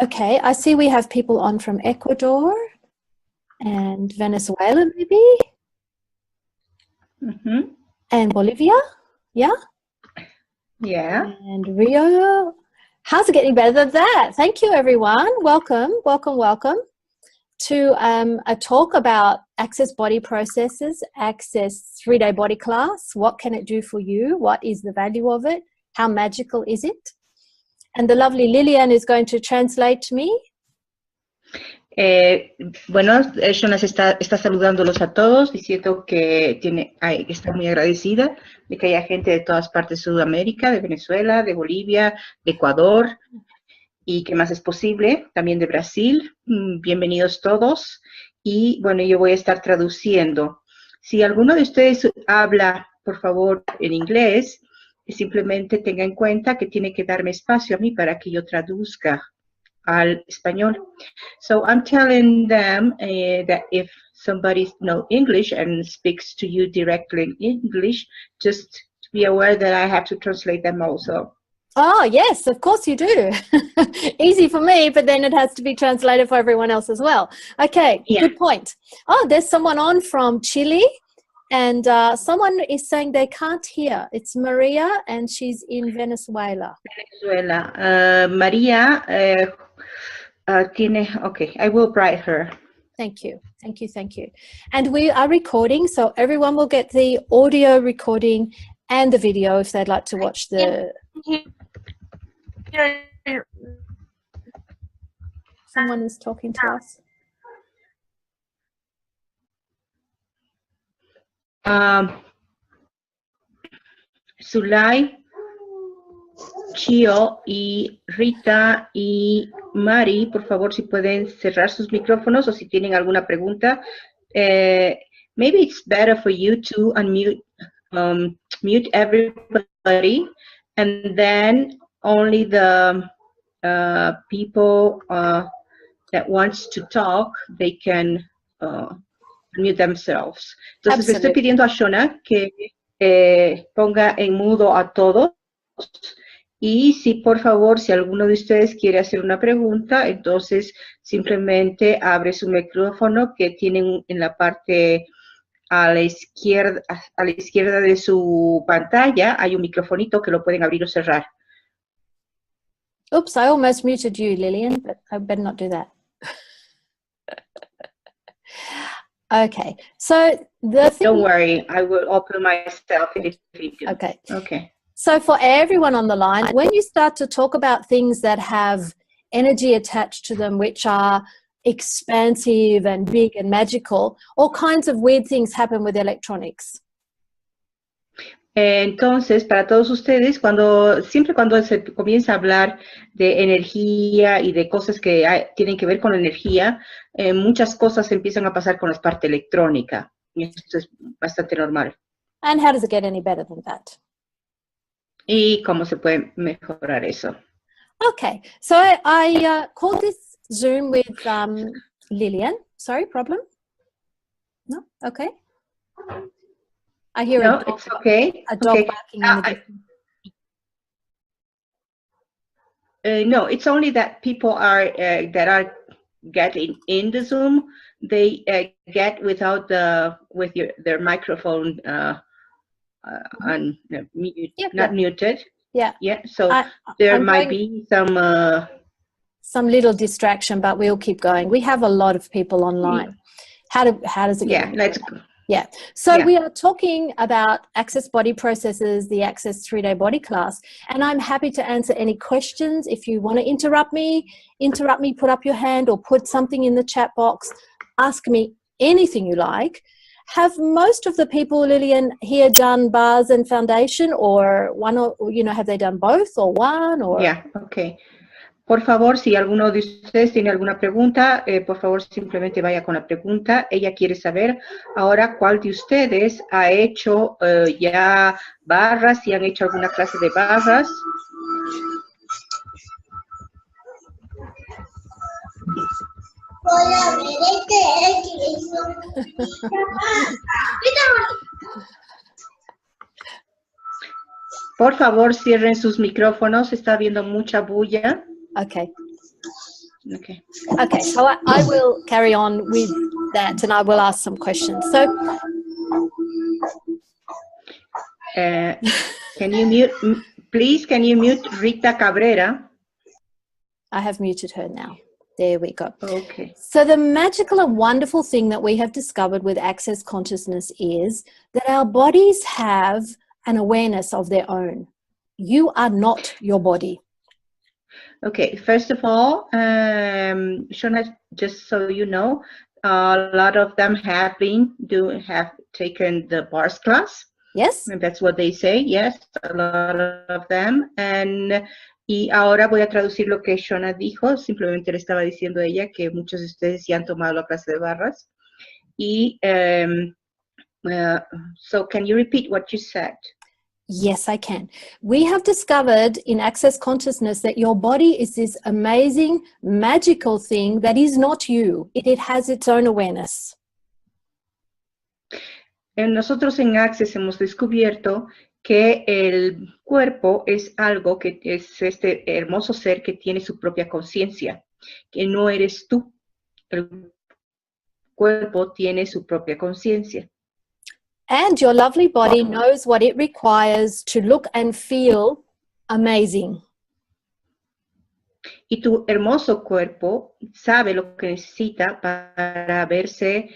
Okay, I see we have people on from Ecuador and Venezuela, maybe, and Bolivia, yeah? Yeah. And Rio. How's it getting better than that? Thank you, everyone. Welcome, welcome, welcome to a talk about Access Body Processes, Access 3-Day Body Class. What can it do for you? What is the value of it? How magical is it? And the lovely Lilian is going to translate to me. Bueno, Jonas está saludándolos a todos, diciendo que está muy agradecida de que haya gente de todas partes de Sudamérica, de Venezuela, de Bolivia, de Ecuador, y que más es posible, también de Brasil. Bienvenidos todos. Y bueno, yo voy a estar traduciendo. Si alguno de ustedes habla, por favor, en inglés, simplemente tenga en cuenta que tiene que darme espacio a mí para que yo traduzca al español. So I'm telling them that if somebody knows English and speaks to you directly in English, just be aware that I have to translate them also. Oh, yes, of course you do. Easy for me, but then it has to be translated for everyone else as well. Okay, yeah. Good point. Oh, there's someone on from Chile, and someone is saying they can't hear. It's Maria, and she's in Venezuela. Venezuela. Maria okay, I will write her. Thank you, thank you, thank you. And we are recording, so everyone will get the audio recording and the video if they'd like to watch the... Someone is talking to us. Zulay, Chio y Rita y Mari, por favor, si pueden cerrar sus micrófonos o si tienen alguna pregunta. Maybe it's better for you to unmute, mute everybody, and then only the people that wants to talk, they can unmute themselves. Entonces, le estoy pidiendo a Shona que ponga en mudo a todos. Y si por favor, si alguno de ustedes quiere hacer una pregunta, entonces simplemente abre su micrófono que tienen en la parte a la izquierda de su pantalla. Hay un microfonito que lo pueden abrir o cerrar. Oops, I almost muted you, Lillian, but I better not do that. Okay, so the thing... Don't worry, I will open myself in the video. Okay. Okay. So for everyone on the line, when you start to talk about things that have energy attached to them, which are expansive and big and magical, all kinds of weird things happen with electronics. Entonces, para todos ustedes, siempre cuando se comienza a hablar de energía y de cosas que tienen que ver con energía, muchas cosas empiezan a pasar con la parte electrónica. Y esto es bastante normal. And how does it get any better than that? ¿Y cómo se puede mejorar eso? Okay, so I called this Zoom with Lillian. Sorry, problem? No? Okay. I hear no, it's okay. A dog barking in the distance. No, it's only that people are that are getting in the Zoom. They get without their microphone not muted. Yeah. Yeah. So there might be some little distraction, but we'll keep going. We have a lot of people online. How does it get? Yeah, let's go. Yeah. So we are talking about Access Body Processes, the Access 3-Day Body Class, and I'm happy to answer any questions. If you want to interrupt me, put up your hand or put something in the chat box. Ask me anything you like. Have most of the people, Lillian, here done bars and foundation, or one, or have they done both or one? Or yeah, okay. Por favor, si alguno de ustedes tiene alguna pregunta, por favor, simplemente vaya con la pregunta. Ella quiere saber ahora cuál de ustedes ha hecho ya barras, si han hecho alguna clase de barras. Por favor, cierren sus micrófonos. Está habiendo mucha bulla. Okay. Okay. Okay, so I will carry on with that and I will ask some questions. So, can you mute, please, can you mute Rita Cabrera? I have muted her now. There we go. Okay. So the magical and wonderful thing that we have discovered with Access Consciousness is that our bodies have an awareness of their own. You are not your body. Okay, first of all, Shona, just so you know, a lot of them have taken the bars class. Yes? And that's what they say, yes, a lot of them. Y ahora voy a traducir lo que Shona dijo, simplemente le estaba diciendo a ella que muchos de ustedes ya han tomado la clase de barras. Y, so can you repeat what you said? Yes, I can. We have discovered in Access Consciousness that your body is this amazing, magical thing that is not you. It has its own awareness. Nosotros en Access hemos descubierto que el cuerpo es algo que es este hermoso ser que tiene su propia conciencia, que no eres tú. El cuerpo tiene su propia conciencia. And your lovely body knows what it requires to look and feel amazing. Y tu hermoso cuerpo sabe lo que necesita para verse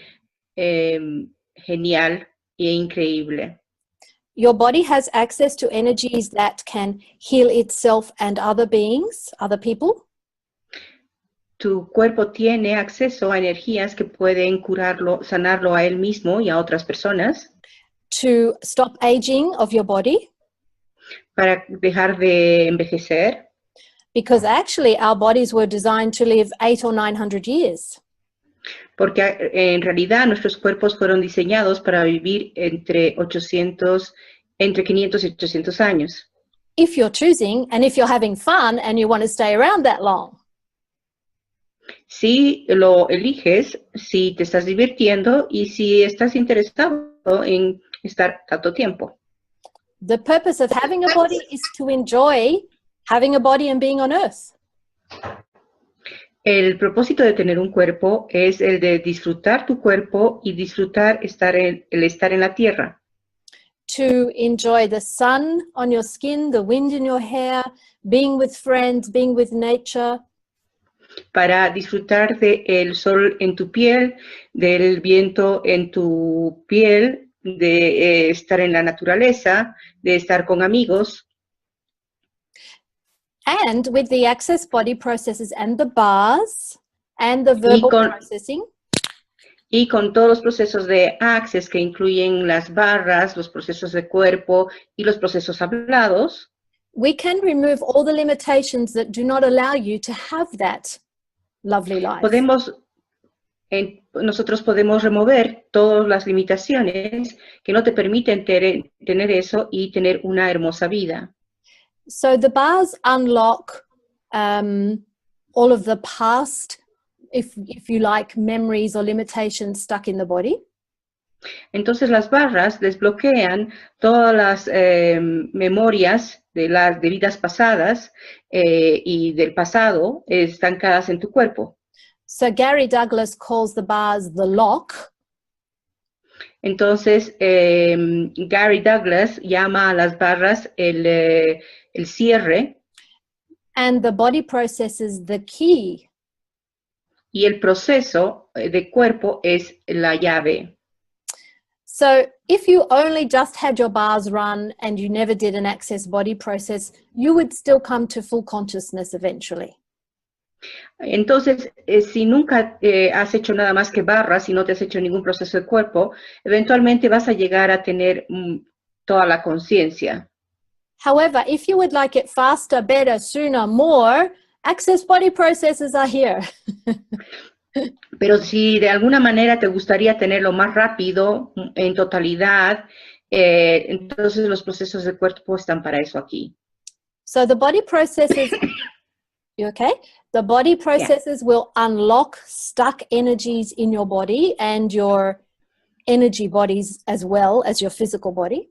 genial e increíble. Your body has access to energies that can heal itself and other beings, other people. Tu cuerpo tiene acceso a energías que pueden curarlo, sanarlo a él mismo y a otras personas. To stop aging of your body. Para dejar de envejecer. Because actually our bodies were designed to live 800 or 900 years. Porque en realidad nuestros cuerpos fueron diseñados para vivir entre 500 y 800 años. If you're choosing and if you're having fun and you want to stay around that long. Si lo eliges, si te estás divirtiendo y si estás interesado en estar tanto tiempo. The purpose of having a body is to enjoy having a body and being on earth. El propósito de tener un cuerpo es el de disfrutar tu cuerpo y disfrutar el estar en la tierra. To enjoy the sun on your skin, the wind in your hair, being with friends, being with nature. Para disfrutar del sol en tu piel, del viento en tu piel, de estar en la naturaleza, de estar con amigos. And with the access body processes and the bars and the verbal processing. Y con todos los procesos de access que incluyen las barras, los procesos de cuerpo y los procesos hablados. We can remove all the limitations that do not allow you to have that lovely life. Nosotros podemos remover todas las limitaciones que no te permiten tener eso y tener una hermosa vida. So the bars unlock all of the past, if you like, memories or limitations stuck in the body. Entonces las barras desbloquean todas las memorias de vidas pasadas y del pasado estancadas en tu cuerpo. So Gary Douglas calls the bars the lock. Entonces Gary Douglas llama a las barras el cierre. And the body processes the key. Y el proceso de cuerpo es la llave. So if you only just had your bars run and you never did an access body process, you would still come to full consciousness eventually. Entonces, si nunca has hecho nada más que barras y no te has hecho ningún proceso de cuerpo, eventualmente vas a llegar a tener toda la conciencia. However, if you would like it faster, better, sooner, more, access body processes are here. Pero si de alguna manera te gustaría tenerlo más rápido, en totalidad, entonces los procesos de cuerpo están para eso aquí. So the body processes, you okay? The body processes will unlock stuck energies in your body and your energy bodies as well as your physical body.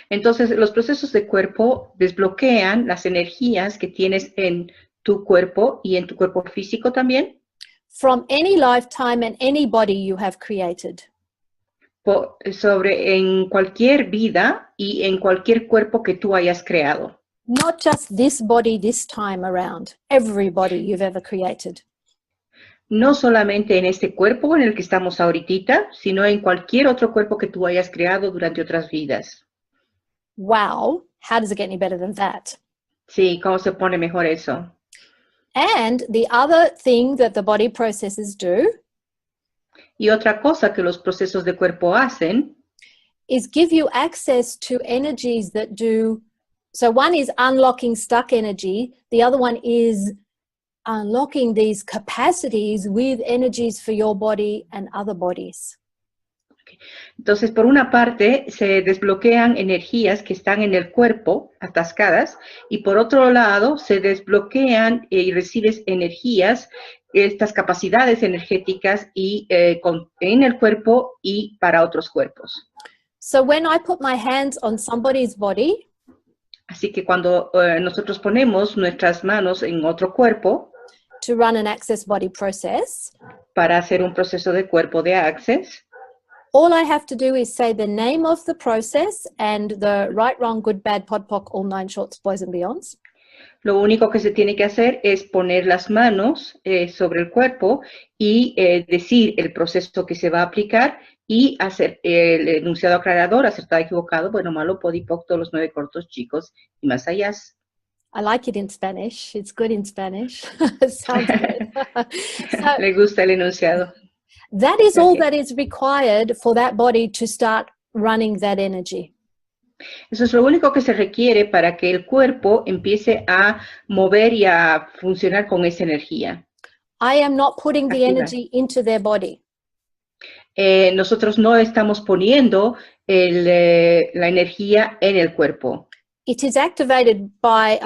Entonces los procesos de cuerpo desbloquean las energías que tienes en tu cuerpo y en tu cuerpo físico también. From any lifetime and any body you have created. Sobre en cualquier vida y en cualquier cuerpo que tú hayas creado. Not just this body this time around, every body you've ever created. No solamente en este cuerpo en el que estamos ahorita, sino en cualquier otro cuerpo que tú hayas creado durante otras vidas. Wow, how does it get any better than that? Sí, ¿cómo se pone mejor eso? And the other thing that the body processes do Y otra cosa que los procesos de cuerpo hacen is give you access to energies that do, so one is unlocking stuck energy, the other one is unlocking these capacities with energies for your body and other bodies. Entonces, por una parte, se desbloquean energías que están en el cuerpo, atascadas, y por otro lado, se desbloquean y recibes energías, estas capacidades energéticas y, en el cuerpo y para otros cuerpos. So when I put my hands on somebody's body, así que cuando nosotros ponemos nuestras manos en otro cuerpo, to run an access body process, para hacer un proceso de cuerpo de access, all I have to do is say the name of the process and the right, wrong, good, bad, pod, poc, all 9 shorts, boys and beyonds. Lo único que se tiene que hacer es poner las manos sobre el cuerpo y decir el proceso que se va a aplicar y hacer el enunciado aclarador, acertado, equivocado, bueno, malo, podipoc, todos los 9 cortos, chicos y más allá. I like it in Spanish. It's good in Spanish. It sounds good. So, le gusta el enunciado. That is all that is required for that body to start running that energy. Eso es lo único que se requiere para que el cuerpo empiece a mover y a funcionar con esa energía. I am not putting the energy into their body. Nosotros no estamos poniendo la energía en el cuerpo. It is activated by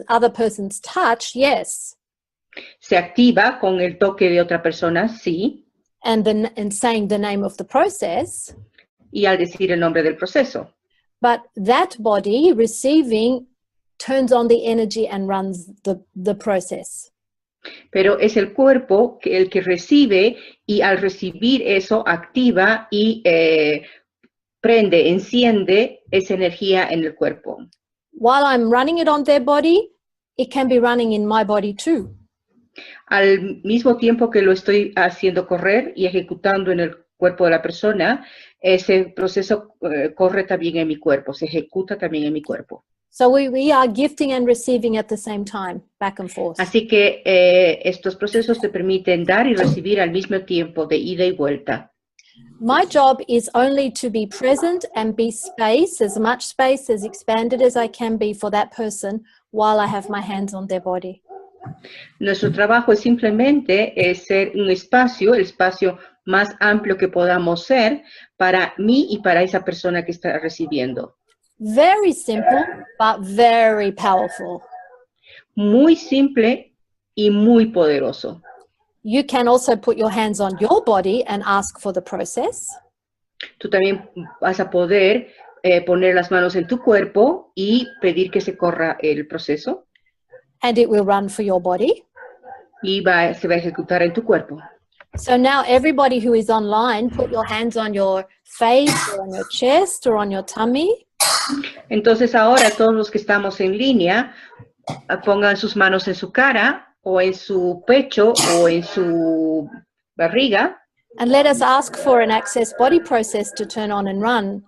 other person's touch, yes. Se activa con el toque de otra persona, sí. And saying the name of the process. Y al decir el nombre del proceso. But that body receiving turns on the energy and runs the process. Pero es el cuerpo el que recibe y al recibir eso activa y prende, enciende esa energía en el cuerpo. While I'm running it on their body, it can be running in my body too. Al mismo tiempo que lo estoy haciendo correr y ejecutando en el cuerpo de la persona, ese proceso corre también en mi cuerpo, se ejecuta también en mi cuerpo. So we are gifting and receiving at the same time, back and forth. Así que estos procesos te permiten dar y recibir al mismo tiempo, de ida y vuelta. My job is only to be present and be space, as much space as expanded as I can be for that person while I have my hands on their body. Nuestro trabajo es simplemente ser un espacio, el espacio más amplio que podamos ser para mí y para esa persona que está recibiendo. Very simple, but very powerful. Muy simple y muy poderoso. You can also put your hands on your body and ask for the process. Tú también vas a poder poner las manos en tu cuerpo y pedir que se corra el proceso. And it will run for your body. Y se va a ejecutar en tu cuerpo. So now everybody who is online, put your hands on your face or on your chest or on your tummy. Entonces ahora todos los que estamos en línea, pongan sus manos en su cara o en su pecho o en su barriga. And let us ask for an access body process to turn on and run.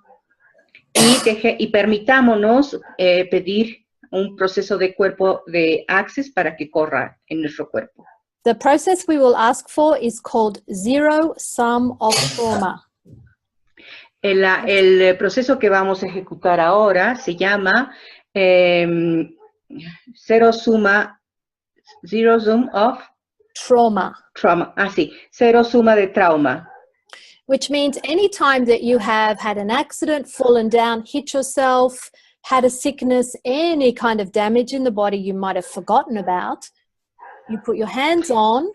Y permitámonos pedir un proceso de cuerpo de access para que corra en nuestro cuerpo. The process we will ask for is called zero sum of trauma. El proceso que vamos a ejecutar ahora se llama zero sum of Trauma. Sí, cero suma de trauma. Which means any time that you have had an accident, fallen down, hit yourself, had a sickness, any kind of damage in the body you might have forgotten about, you put your hands on.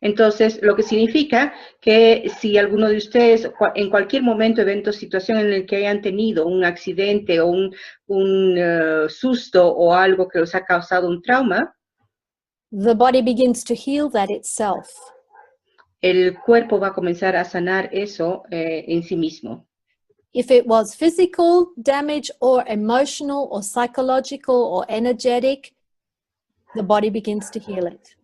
Entonces, lo que significa que si alguno de ustedes, en cualquier momento, evento, situación en el que hayan tenido un accidente o un susto o algo que les ha causado un trauma, the body begins to heal that itself. el cuerpo va a comenzar a sanar eso en sí mismo. If it was physical damage or emotional or psychological or energetic, the body begins to heal it.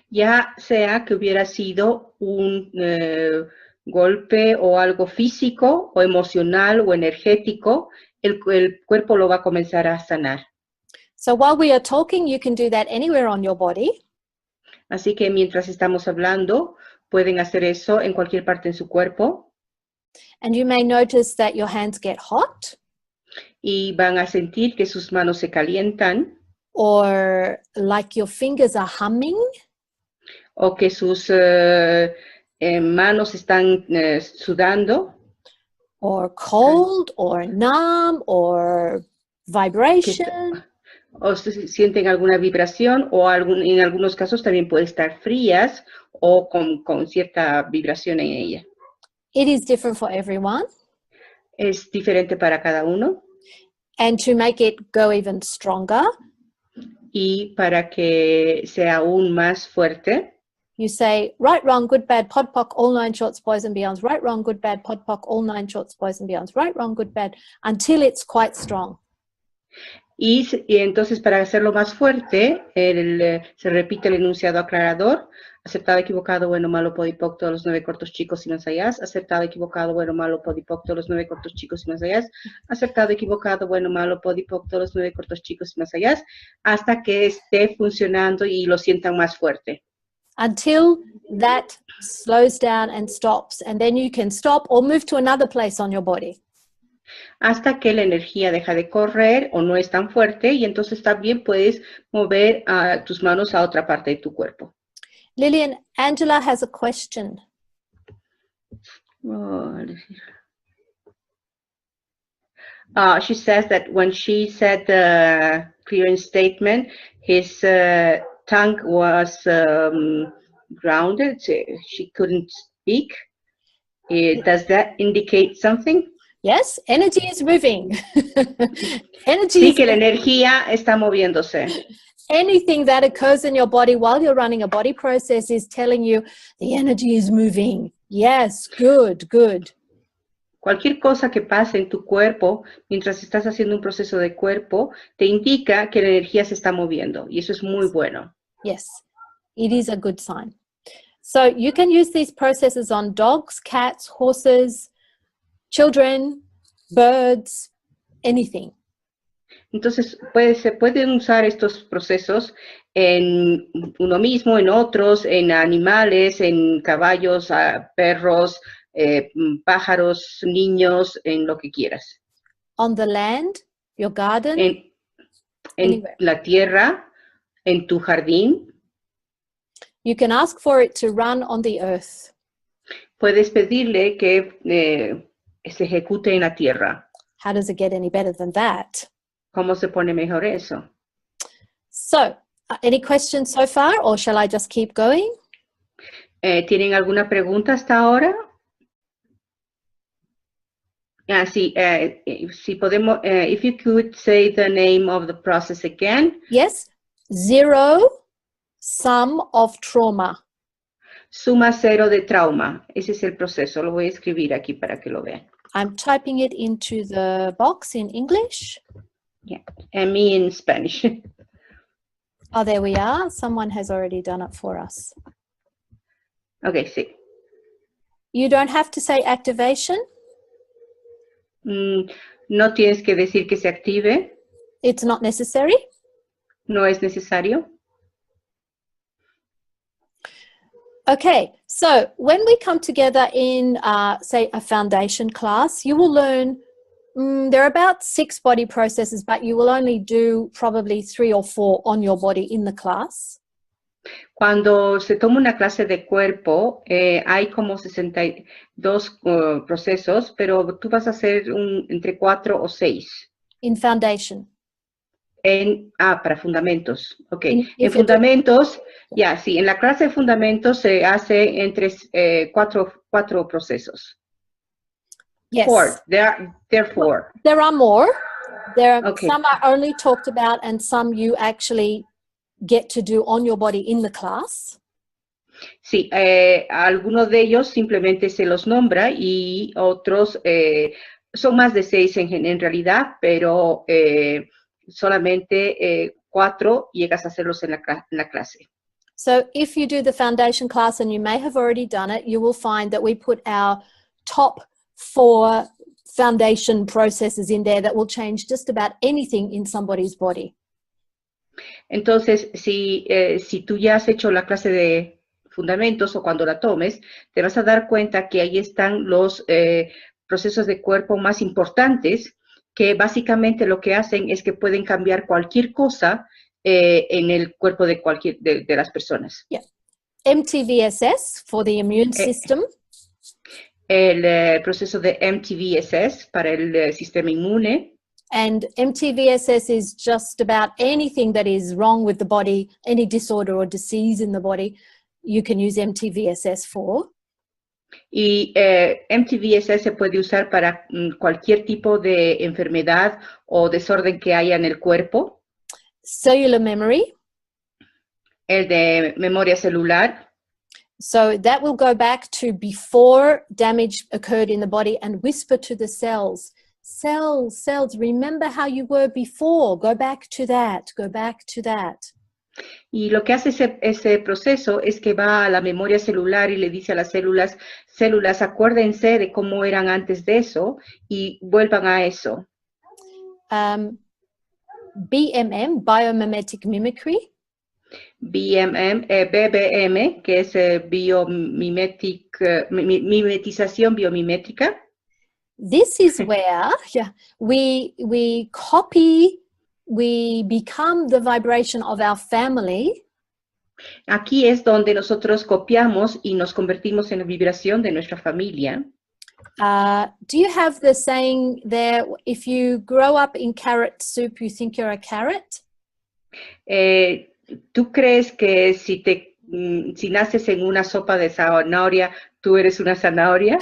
Ya sea que hubiera sido un golpe o algo físico o emocional o energético, el cuerpo lo va a comenzar a sanar. So while we are talking, you can do that anywhere on your body. Así que mientras estamos hablando, pueden hacer eso en cualquier parte en su cuerpo. And you may notice that your hands get hot. Y van a sentir que sus manos se calientan. Or like your fingers are humming. O que sus manos están sudando. Or cold, or numb, or vibration. O sienten alguna vibración, o en algunos casos también puede estar frías o con cierta vibración en ella. It is different for everyone. Es diferente para cada uno. And to make it go even stronger, y para que sea aún más fuerte, you say right, wrong, good, bad, pod, poc, all 9 shorts, boys and beyonds. Right, wrong, good, bad, pod, poc, all 9 shorts, boys and beyonds. Right, wrong, good, bad, until it's quite strong. Y entonces para hacerlo más fuerte, se repite el enunciado aclarador: acertado, equivocado, bueno, malo, podipoc, todos los 9 cortos, chicos y más allá. Acertado, equivocado, bueno, malo, podipoc, todos los 9 cortos, chicos y más allá. Acertado, equivocado, bueno, malo, podipoc, todos los 9 cortos, chicos y más allá, hasta que esté funcionando y lo sientan más fuerte. Until that slows down and stops, and then you can stop or move to another place on your body. Hasta que la energía deja de correr o no es tan fuerte, y entonces también puedes mover tus manos a otra parte de tu cuerpo. Lillian, Angela has a question. She says that when she said the clearance statement, his tongue was grounded, she couldn't speak. Does that indicate something? Yes, energy is moving. Energy Sí, is que la energía está moviéndose. Anything that occurs in your body while you're running a body process is telling you the energy is moving. Yes, good, good. Cualquier cosa que pase en tu cuerpo mientras estás haciendo un proceso de cuerpo te indica que la energía se está moviendo, y eso es muy bueno. Yes, it is a good sign. So you can use these processes on dogs, cats, horses, children, birds, anything. Entonces, se pueden usar estos procesos en uno mismo, en otros, en animales, en caballos, perros, pájaros, niños, en lo que quieras. On the land, your garden, en la tierra, en tu jardín. You can ask for it to run on the earth. Puedes pedirle que se ejecute en la tierra. How does it get any better than that? ¿Cómo se pone mejor eso? So, any questions so far, or shall I just keep going? ¿Tienen alguna pregunta hasta ahora? Sí, si podemos, if you could say the name of the process again. Yes, zero sum of trauma. Suma cero de trauma. Ese es el proceso. Lo voy a escribir aquí para que lo vean. I'm typing it into the box in English. Yeah, and me in Spanish. Oh, there we are. Someone has already done it for us. Okay, sí. You don't have to say activation. No tienes que decir que se active. It's not necessary. No es necesario. Okay, so when we come together in, say, a foundation class, you will learn, there are about 6 body processes, but you will only do probably 3 or 4 on your body in the class. Cuando se toma una clase de cuerpo, hay como 62 procesos, pero tú vas a hacer entre 4 o 6. In foundation. Para fundamentos. Ok. En If you're doing- fundamentos, sí, en la clase de fundamentos se hace entre cuatro procesos. Yes. Four. There are four. There are more. Okay. Some are only talked about and some you actually get to do on your body in the class. Sí, algunos de ellos simplemente se los nombra y otros son más de 6 en realidad, pero solamente 4 llegas a hacerlos en la clase. So if you do the foundation class, and you may have already done it, you will find that we put our top 4 foundation processes in there that will change just about anything in somebody's body. Entonces, si tú ya has hecho la clase de fundamentos o cuando la tomes, te vas a dar cuenta que ahí están los procesos de cuerpo más importantes, que básicamente lo que hacen es que pueden cambiar cualquier cosa en el cuerpo de las personas. Yeah. MTVSS for the immune system. El proceso de MTVSS para el sistema inmune. And MTVSS is just about anything that is wrong with the body, any disorder or disease in the body, you can use MTVSS for. Y MTVSS se puede usar para cualquier tipo de enfermedad o desorden que haya en el cuerpo. Cellular memory. El de memoria celular. So that will go back to before damage occurred in the body and whisper to the cells. Cells, remember how you were before. Go back to that. Go back to that. Y lo que hace ese proceso es que va a la memoria celular y le dice a las células, acuérdense de cómo eran antes de eso y vuelvan a eso. BMM, biomimetic mimicry. BBM, que es mimetización biomimética. This is where we copy, we become the vibration of our family. Aquí es donde nosotros copiamos y nos convertimos en la vibración de nuestra familia. Do you have the saying there, if you grow up in carrot soup, you think you're a carrot? ¿Tú crees que si naces en una sopa de zanahoria, tú eres una zanahoria?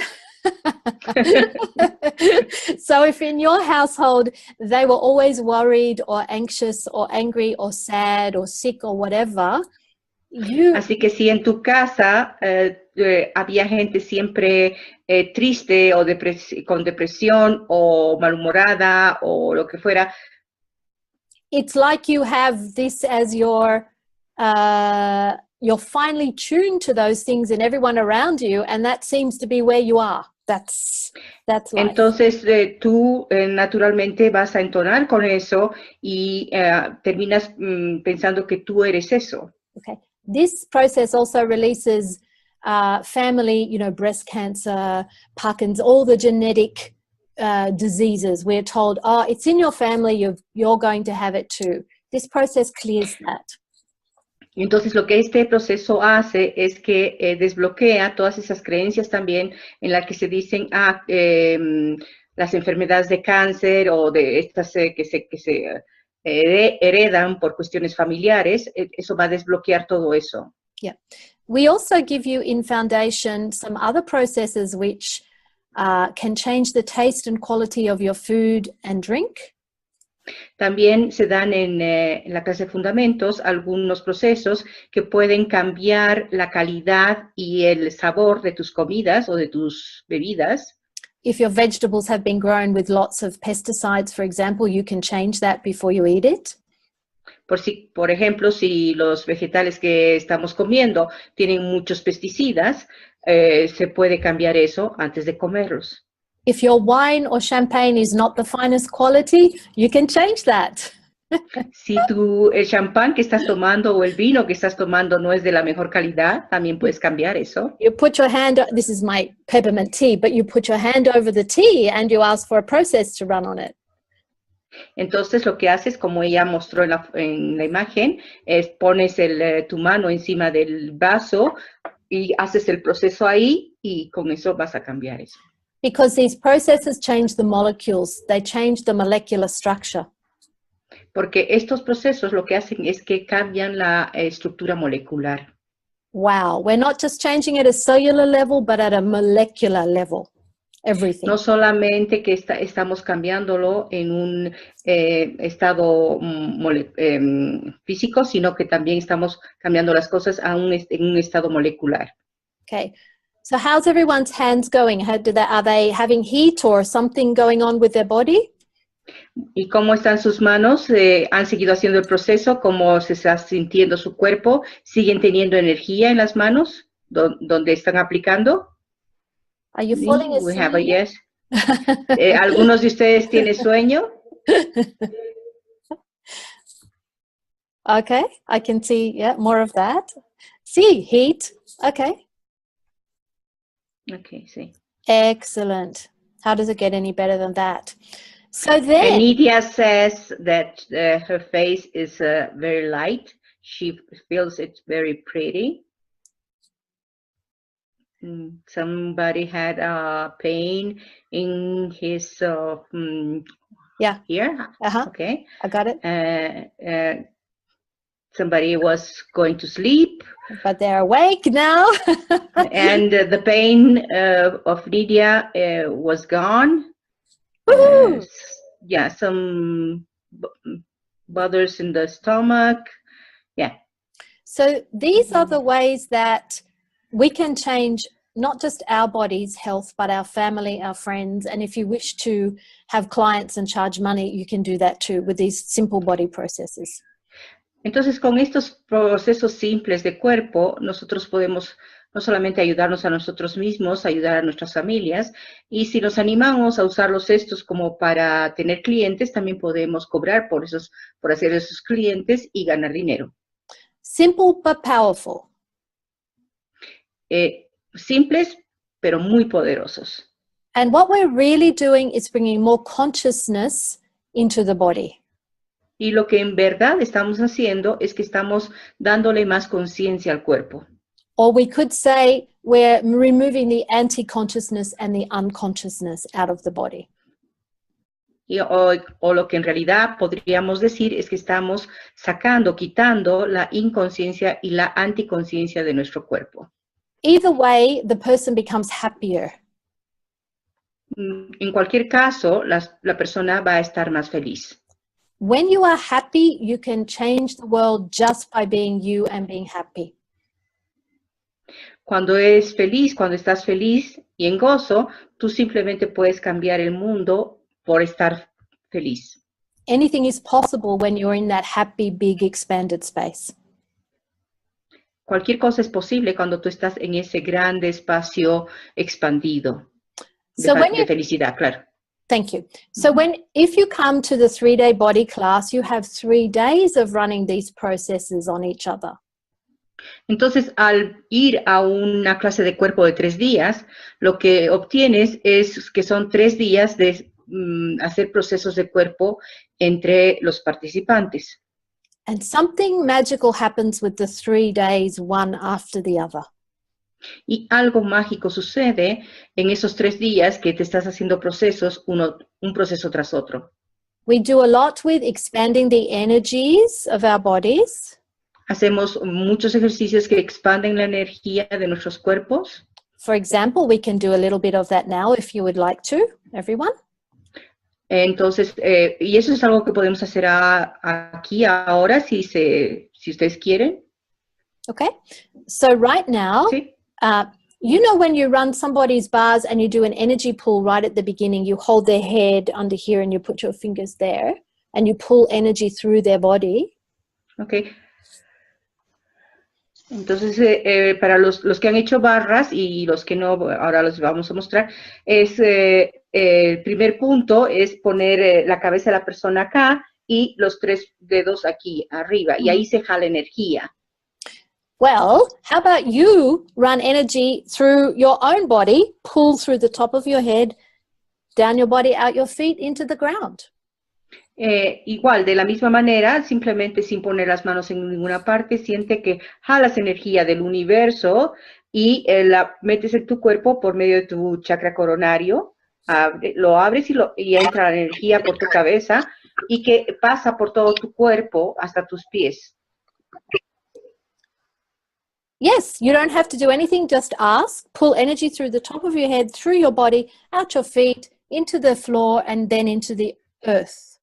So if in your household they were always worried or anxious or angry or sad or sick or whatever, Así que si en tu casa había gente siempre triste o con depresión o malhumorada o lo que fuera, it's like you have this as you're finely tuned to those things in everyone around you, and that seems to be where you are. That's life. Entonces tú naturalmente vas a entonar con eso y terminas pensando que tú eres eso. Okay. This process also releases family, breast cancer, Parkinson's, all the genetic diseases. We're told, oh, it's in your family, you're going to have it too. This process clears that. Entonces lo que este proceso hace es que desbloquea todas esas creencias también en las que se dicen las enfermedades de cáncer o de estas que se heredan por cuestiones familiares. Eso va a desbloquear todo eso. Yeah. We also give you in Foundation some other processes which can change the taste and quality of your food and drink. También se dan en la clase de fundamentos algunos procesos que pueden cambiar la calidad y el sabor de tus comidas o de tus bebidas. If your vegetables have been grown with lots of pesticides, for example, you can change that before you eat it. Por ejemplo, si los vegetales que estamos comiendo tienen muchos pesticidas, se puede cambiar eso antes de comerlos. If your wine or champagne is not the finest quality, you can change that. Si el champán que estás tomando o el vino que estás tomando no es de la mejor calidad, también puedes cambiar eso. You put your hand, this is my peppermint tea, but you put your hand over the tea and you ask for a process to run on it. Entonces lo que haces, como ella mostró en la imagen, es pones tu mano encima del vaso y haces el proceso ahí y con eso vas a cambiar eso. Because these processes change the molecules, they change the molecular structure. Porque estos procesos lo que hacen es que cambian la estructura molecular. Wow, we're not just changing at a cellular level, but at a molecular level. Everything. No solamente que estamos cambiándolo en un estado físico, sino que también estamos cambiando las cosas en un estado molecular. Okay, so how's everyone's hands going? Are they having heat or something going on with their body? ¿Y cómo están sus manos? ¿Han seguido haciendo el proceso? ¿Cómo se está sintiendo su cuerpo? ¿Siguen teniendo energía en las manos donde están aplicando? Are you falling We have a asleep? yes. ¿Algunos de ustedes tienen sueño? Okay, I can see, yeah, more of that. See, heat. Okay. Okay, sí. Excellent. How does it get any better than that? So then, Nidia says that her face is very light. She feels it's very pretty. Somebody had a pain in his yeah, here. Okay. I got it. Somebody was going to sleep. But they're awake now. And the pain of Lydia was gone. Yeah, some bothers in the stomach. Yeah. So these are the ways that we can change not just our body's health, but our family, our friends. And if you wish to have clients and charge money, you can do that too with these simple body processes. Entonces, con estos procesos simples de cuerpo, nosotros podemos no solamente ayudarnos a nosotros mismos, ayudar a nuestras familias, y si nos animamos a usarlos estos como para tener clientes, también podemos cobrar por hacer esos clientes y ganar dinero. Simple but powerful. Simples, pero muy poderosos. And what we're really doing is bringing more consciousness into the body. Y lo que en verdad estamos haciendo es que estamos dándole más conciencia al cuerpo. Or we could say we're removing the anti-consciousness and the unconsciousness out of the body. O lo que en realidad podríamos decir es que estamos quitando la inconsciencia y la anticonciencia de nuestro cuerpo. Either way, the person becomes happier. En cualquier caso, la persona va a estar más feliz. When you are happy, you can change the world just by being you and being happy. Cuando estás feliz y en gozo, tú simplemente puedes cambiar el mundo por estar feliz. Anything is possible when you're in that happy, big, expanded space. Cualquier cosa es posible cuando tú estás en ese grande espacio expandido de felicidad, claro. Thank you. So if you come to the 3-day body class, you have 3 days of running these processes on each other. Entonces, al ir a una clase de cuerpo de 3 días, lo que obtienes es que son 3 días de hacer procesos de cuerpo entre los participantes. And something magical happens with the 3 days, one after the other. Y algo mágico sucede en esos 3 días que te estás haciendo procesos, un proceso tras otro. We do a lot with expanding the energies of our bodies. Hacemos muchos ejercicios que expanden la energía de nuestros cuerpos. For example, we can do a little bit of that now if you would like to, everyone. Entonces, y eso es algo que podemos hacer aquí ahora, si ustedes quieren. Okay, so right now, ¿Sí? You know when you run somebody's bars and you do an energy pull right at the beginning, you hold their head under here and you put your fingers there and you pull energy through their body. Okay. Entonces, para los que han hecho barras y los que no, ahora los vamos a mostrar, el primer punto es poner la cabeza de la persona acá y los 3 dedos aquí arriba, y ahí se jala energía. Well, how about you run energy through your own body, pull through the top of your head, down your body, out your feet, into the ground. Igual, de la misma manera, simplemente sin poner las manos en ninguna parte, siente que jalas energía del universo y la metes en tu cuerpo por medio de tu chakra coronario, lo abres y entra la energía por tu cabeza, y que pasa por todo tu cuerpo hasta tus pies. Yes, you don't have to do anything, just ask. Pull energy through the top of your head, through your body, out your feet, into the floor, and then into the earth.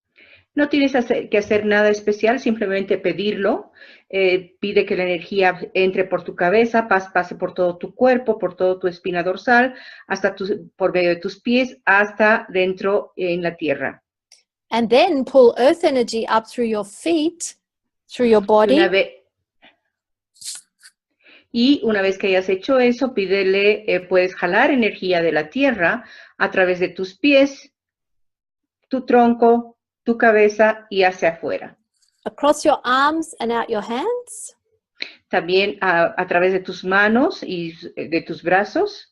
No tienes que hacer nada especial, simplemente pedirlo. Pide que la energía entre por tu cabeza, pase por todo tu cuerpo, por todo tu espina dorsal, hasta por medio de tus pies, hasta dentro en la tierra. And then pull earth energy up through your feet, through your body. Y una vez que hayas hecho eso, pídele, puedes jalar energía de la tierra a través de tus pies, tu tronco, tu cabeza y hacia afuera. Across your arms and out your hands. También a través de tus manos y de tus brazos.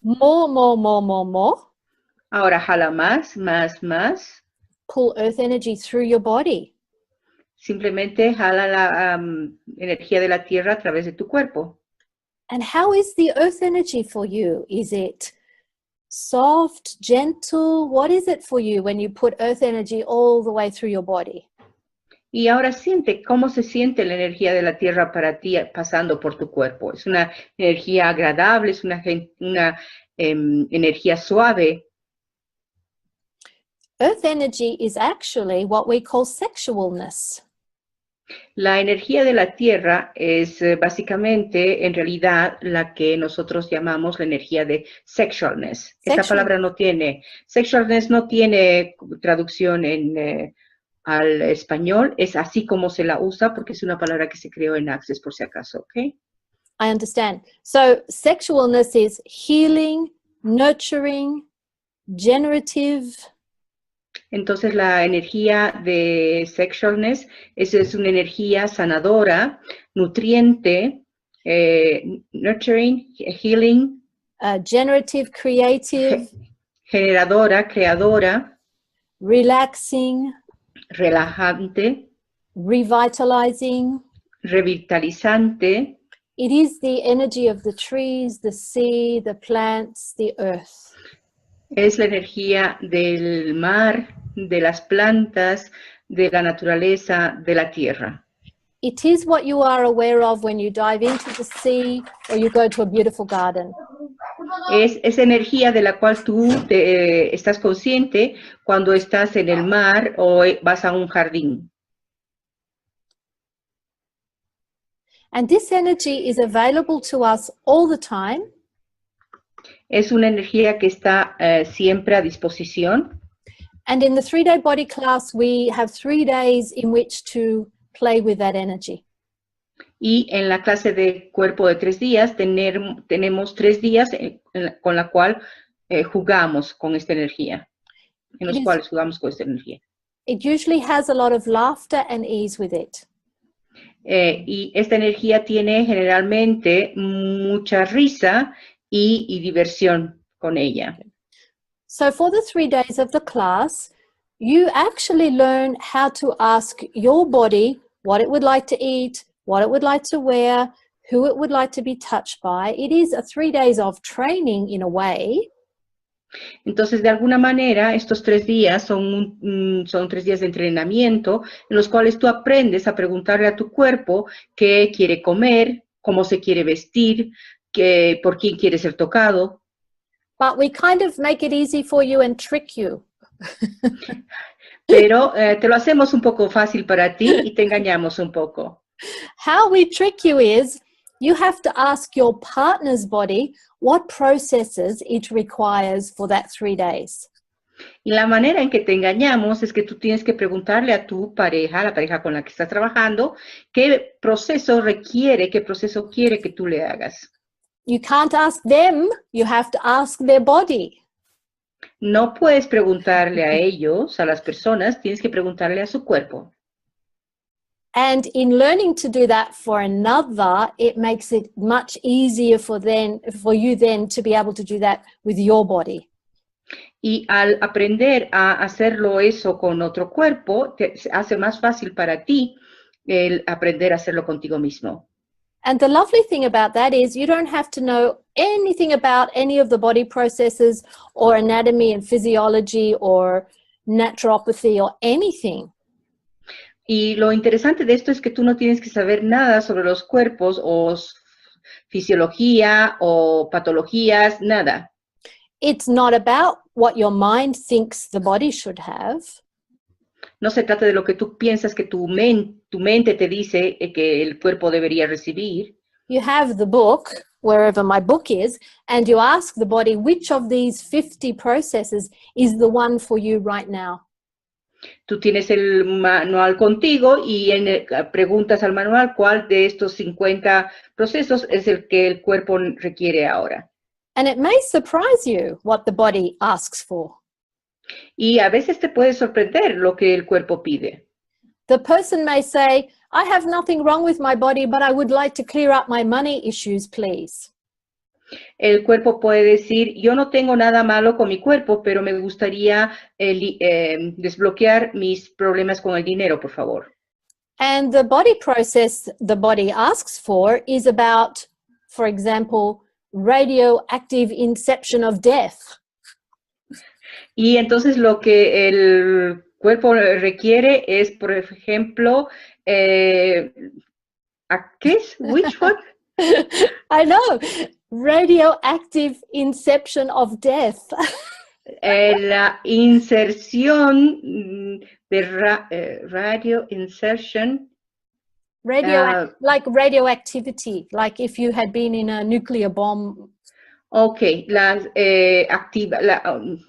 More, more, more, more, more. Ahora jala más, más, más. Pull earth energy through your body. Simplemente jala la energía de la tierra a través de tu cuerpo. And how is the earth energy for you? Is it soft, gentle? What is it for you when you put earth energy all the way through your body? Y ahora siente cómo se siente la energía de la tierra para ti pasando por tu cuerpo. Es una energía agradable, es una energía suave. Earth energy is actually what we call sexualness. La energía de la tierra es básicamente, en realidad, la que nosotros llamamos la energía de sexualness. Esta palabra sexualness no tiene traducción al español, es así como se la usa porque es una palabra que se creó en Access por si acaso, ¿ok? I understand. So sexualness is healing, nurturing, generative. Entonces la energía de sexualness es una energía sanadora, nutriente, nurturing, healing, generative, creative, generadora, creadora, relaxing, relajante, revitalizing. revitalizante. It is the energy of the trees, the sea, the plants, the earth. Es la energía del mar, de las plantas, de la naturaleza, de la tierra. It is what you are aware of when you dive into the sea or you go to a beautiful garden. Es esa energía de la cual tú estás consciente cuando estás en el mar o vas a un jardín. And this energy is available to us all the time. Es una energía que está siempre a disposición. And in the 3-day body class, we have 3 days in which to play with that energy. Y en la clase de cuerpo de 3 días tenemos 3 días con la cual jugamos con esta energía. En los cuales jugamos con esta energía. It usually has a lot of laughter and ease with it. Y esta energía tiene generalmente mucha risa y diversión con ella. So for the 3 days of the class, you actually learn how to ask your body what it would like to eat, what it would like to wear, who it would like to be touched by. It is a 3 days of training in a way. Entonces, de alguna manera, estos 3 días son 3 días de entrenamiento en los cuales tú aprendes a preguntarle a tu cuerpo qué quiere comer, cómo se quiere vestir, por quién quiere ser tocado. But we kind of make it easy for you and trick you. Pero te lo hacemos un poco fácil para ti y te engañamos un poco. How we trick you is you have to ask your partner's body what processes it requires for that 3 days. Y la manera en que te engañamos es que tú tienes que preguntarle a tu pareja, la pareja con la que estás trabajando, qué proceso requiere, qué proceso quiere que tú le hagas. You can't ask them, you have to ask their body. No puedes preguntarle a ellos, a las personas, tienes que preguntarle a su cuerpo. And in learning to do that for another, it makes it much easier for you then to be able to do that with your body. Y al aprender a hacerlo eso con otro cuerpo, se hace más fácil para ti el aprender a hacerlo contigo mismo. And the lovely thing about that is you don't have to know anything about any of the body processes or anatomy and physiology or, naturopathy or anything. Y lo interesante de esto es que tú no tienes que saber nada sobre los cuerpos o fisiología o patologías, nada. It's not about what your mind thinks the body should have. No se trata de lo que tú piensas que tu mente te dice que el cuerpo debería recibir. You have the book, wherever my book is, and you ask the body which of these 50 processes is the one for you right now. Tú tienes el manual contigo y preguntas al manual cuál de estos 50 procesos es el que el cuerpo requiere ahora. And it may surprise you what the body asks for. Y a veces te puede sorprender lo que el cuerpo pide. The person may say, I have nothing wrong with my body, but I would like to clear up my money issues, please. El cuerpo puede decir, yo no tengo nada malo con mi cuerpo, pero me gustaría desbloquear mis problemas con el dinero, por favor. And the body process the body asks for is about, for example, radioactive inception of death. Y entonces lo que el cuerpo requiere es, por ejemplo, ¿qué es? Which one? I know, radioactive inception of death. La inserción de radio insertion. Like radioactivity, like if you had been in a nuclear bomb. Ok, la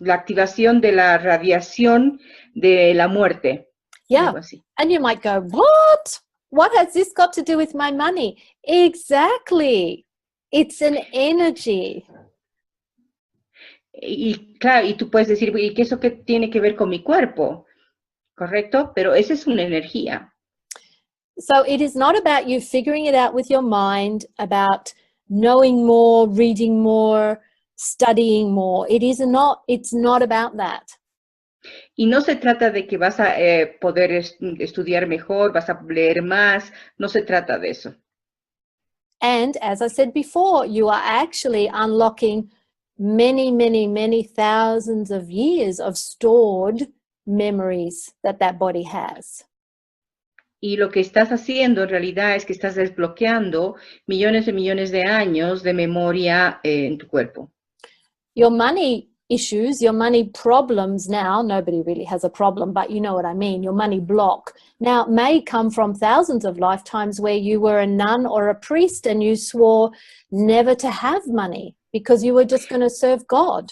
activación de la radiación de la muerte. Yeah, Algo así. and you might go, what? What has this got to do with my money? Exactly. It's an energy. Y claro, y tú puedes decir, ¿y qué eso qué tiene que ver con mi cuerpo? ¿Correcto? Pero esa es una energía. So it is not about you figuring it out with your mind, about knowing more, reading more, studying more. It's not about that. Y no se trata de que vas a poder estudiar mejor, vas a leer más, no se trata de eso. And as I said before, you are actually unlocking many, many, many thousands of years of stored memories that body has. Y lo que estás haciendo en realidad es que estás desbloqueando millones de años de memoria en tu cuerpo. Your money issues, your money problems now, nobody really has a problem, but you know what I mean, your money block, now may come from thousands of lifetimes where you were a nun or a priest and you swore never to have money because you were just going to serve God.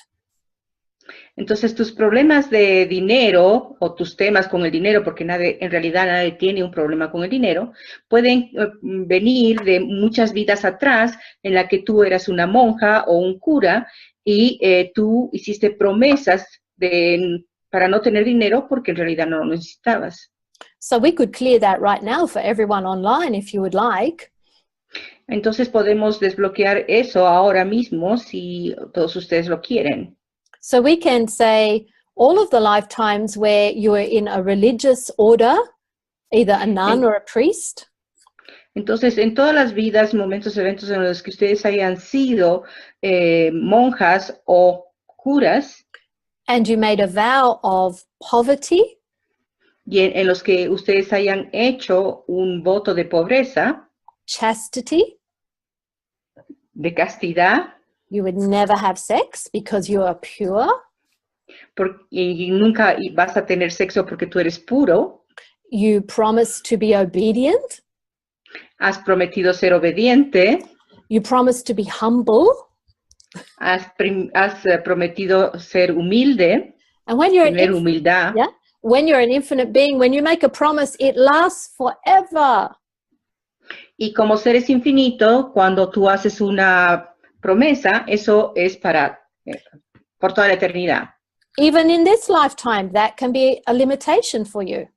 Entonces, tus problemas de dinero o tus temas con el dinero, porque en realidad nadie tiene un problema con el dinero, pueden venir de muchas vidas atrás en la que tú eras una monja o un cura y tú hiciste promesas para no tener dinero porque en realidad no lo necesitabas. So we could clear that right now for everyone online if you would like. Entonces podemos desbloquear eso ahora mismo si todos ustedes lo quieren. So we can say all of the lifetimes where you were in a religious order, either a nun or a priest. Entonces, en todas las vidas, momentos, eventos en los que ustedes hayan sido monjas o curas. And you made a vow of poverty. Y en los que ustedes hayan hecho un voto de pobreza. Chastity. De castidad. You would never have sex because you are pure. Y nunca vas a tener sexo porque tú eres puro. You promise to be obedient. Has prometido ser obediente. You promise to be humble. Has prometido ser humilde. And when you're tener humildad. Yeah, when you're an infinite being, when you make a promise, it lasts forever. Y como seres infinitos, cuando tú haces una promesa, eso es por toda la eternidad. Even in this lifetime, that can be a limitation for you.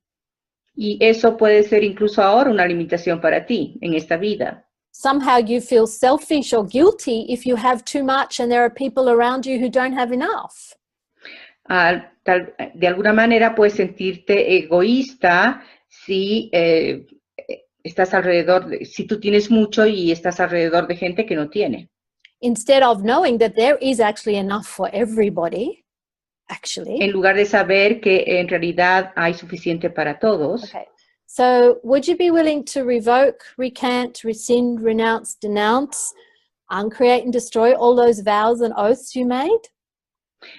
Y eso puede ser incluso ahora una limitación para ti en esta vida. Somehow you feel selfish or guilty if you have too much and there are people around you who don't have enough. De alguna manera puedes sentirte egoísta si estás si tú tienes mucho y estás alrededor de gente que no tiene. Instead of knowing that there is actually enough for everybody. actually. En lugar de saber que en realidad hay suficiente para todos. Okay. So would you be willing to revoke, recant, rescind, renounce, denounce, uncreate and destroy all those vows and oaths you made?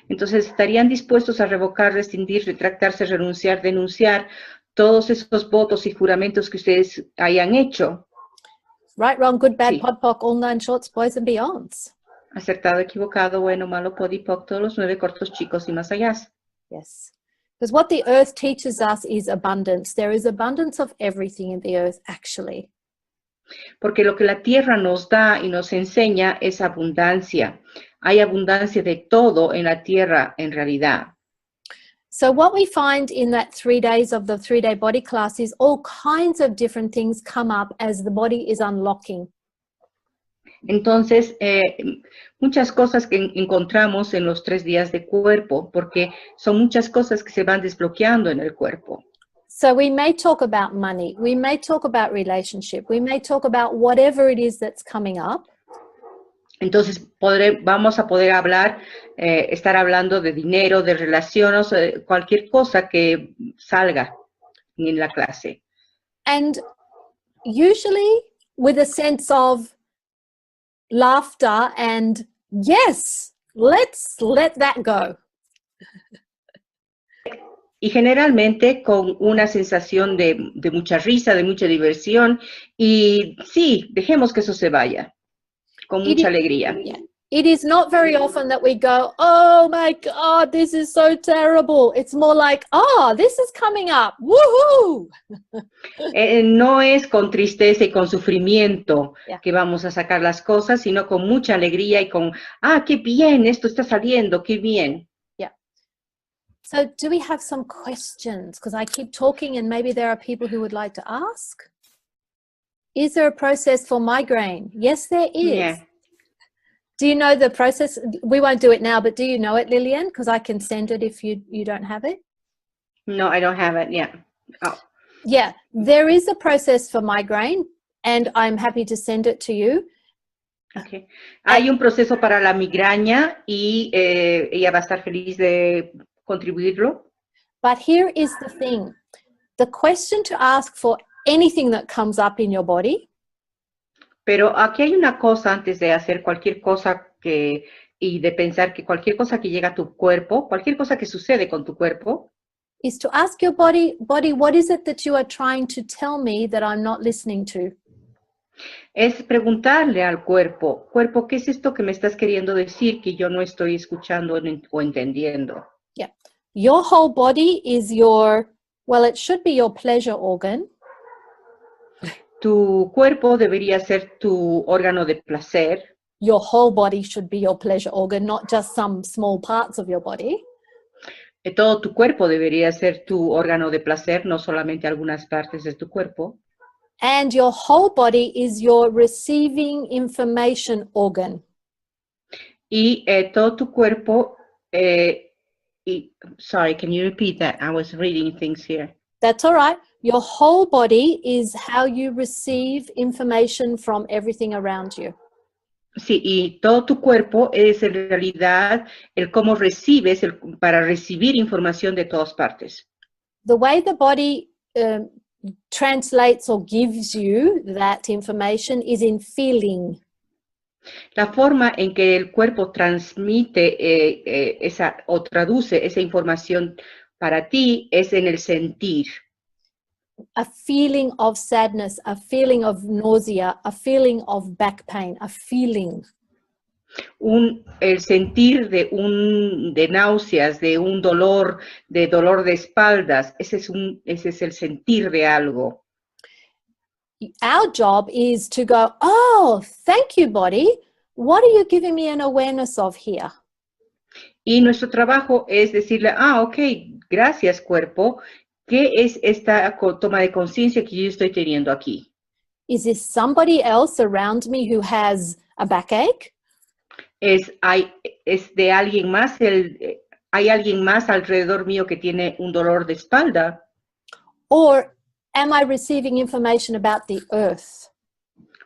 Entonces, ¿estarían dispuestos a revocar, rescindir, retractarse, renunciar, denunciar todos esos votos y juramentos que ustedes hayan hecho? Right, wrong, good, bad, Sí. pod, poc, all 9 shorts, boys and beyonds. Acertado, equivocado, bueno, malo, podipoc, todos los 9 cortos, chicos y más allá. Yes. Because what the earth teaches us is abundance. There is abundance of everything in the earth, actually. Porque lo que la tierra nos da y nos enseña es abundancia. Hay abundancia de todo en la tierra, en realidad. So what we find in that 3 days of the 3-day body class is all kinds of different things come up as the body is unlocking. Entonces, muchas cosas que encontramos en los 3 días de cuerpo, porque son muchas cosas que se van desbloqueando en el cuerpo. So we may talk about money, we may talk about relationship, we may talk about whatever it is that's coming up. Entonces, vamos a poder hablar, estar hablando de dinero, de relaciones, cualquier cosa que salga en la clase. And usually with a sense of laughter and, yes, let's let that go. Y generalmente con una sensación de mucha risa, de mucha diversión, y sí, dejemos que eso se vaya, con mucha alegría. Yeah. It is not very often that we go, oh my God, this is so terrible. It's more like, oh, this is coming up. Woohoo! No es con tristeza y con sufrimiento Yeah. que vamos a sacar las cosas, sino con mucha alegría y con, qué bien, esto está saliendo, qué bien. Yeah. So do we have some questions? Because I keep talking and maybe there are people who would like to ask. Is there a process for migraine? Yes, there is. Yeah. Do you know the process? We won't do it now, but do you know it, Lillian? Because I can send it if you don't have it. No, I don't have it, yeah. Oh. Yeah, there is a process for migraine, and I'm happy to send it to you. Okay. Hay un proceso para la migraña y ella va a estar feliz de contribuirlo. But here is the thing. The question to ask for anything that comes up in your body. Pero aquí hay una cosa antes de hacer cualquier cosa y de pensar que cualquier cosa que llega a tu cuerpo, cualquier cosa que sucede con tu cuerpo, is to ask your body, what is it that you are trying to tell me that I'm not listening to? Es preguntarle al cuerpo, ¿qué es esto que me estás queriendo decir que yo no estoy escuchando o entendiendo? Yeah. Your whole body is your, well, it should be your pleasure organ. Tu cuerpo debería ser tu órgano de placer. Your whole body should be your pleasure organ, not just some small parts of your body. Todo tu cuerpo debería ser tu órgano de placer, no solamente algunas partes de tu cuerpo. And your whole body is your receiving information organ. Y todo tu cuerpo, sorry, can you repeat that? I was reading things here. That's all right. Your whole body is how you receive information from everything around you. Sí, y todo tu cuerpo es en realidad el cómo recibes, para recibir información de todas partes. The way the body translates or gives you that information is in feeling. La forma en que el cuerpo transmite o traduce esa información para ti es en el sentir. A feeling of sadness, a feeling of nausea, a feeling of back pain, a feeling. El sentir de náuseas, de un dolor de espaldas, ese es el sentir de algo. Our job is to go, oh, thank you, body. What are you giving me an awareness of here? Y nuestro trabajo es decirle, ok, gracias, cuerpo. ¿Qué es esta toma de conciencia que yo estoy teniendo aquí? Is this somebody else around me who has a backache? ¿Es de alguien más? ¿Hay alguien más alrededor mío que tiene un dolor de espalda? Or am I receiving information about the earth?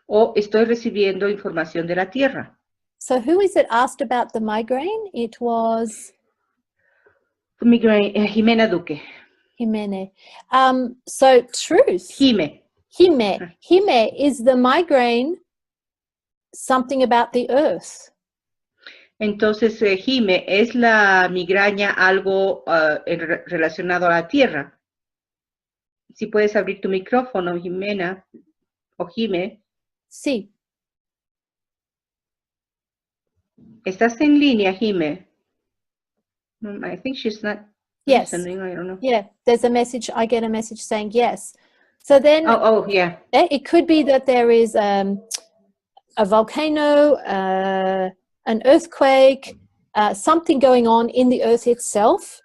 ¿O estoy recibiendo información de la tierra? So who is it asked about the migraine? It was... Jimena Duque. Jimene. So truth. Jime. Jime, is the migraine something about the earth? Entonces, Jime, ¿es la migraña algo relacionado a la tierra? Si puedes abrir tu micrófono, Jimena o Jime. Sí. ¿Estás en línea, Jime? I think she's not listening. I don't know. Yeah, there's a message. I get a message saying yes. So then Yeah. It could be that there is a volcano, an earthquake, something going on in the earth itself,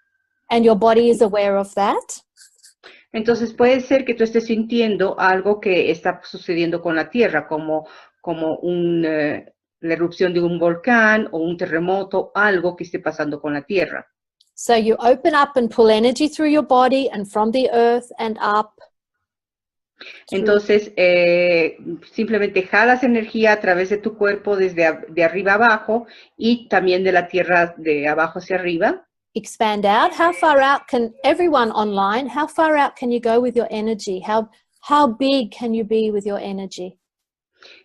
and your body is aware of that. Entonces puede ser que tú estés sintiendo algo que está sucediendo con la Tierra, como la erupción de un volcán o un terremoto, algo que esté pasando con la Tierra. So you open up and pull energy through your body and from the earth and up. Entonces, simplemente jalas energía a través de tu cuerpo desde de arriba abajo y también de la Tierra de abajo hacia arriba. Expand out. How far out can everyone online? How far out can you go with your energy? How big can you be with your energy?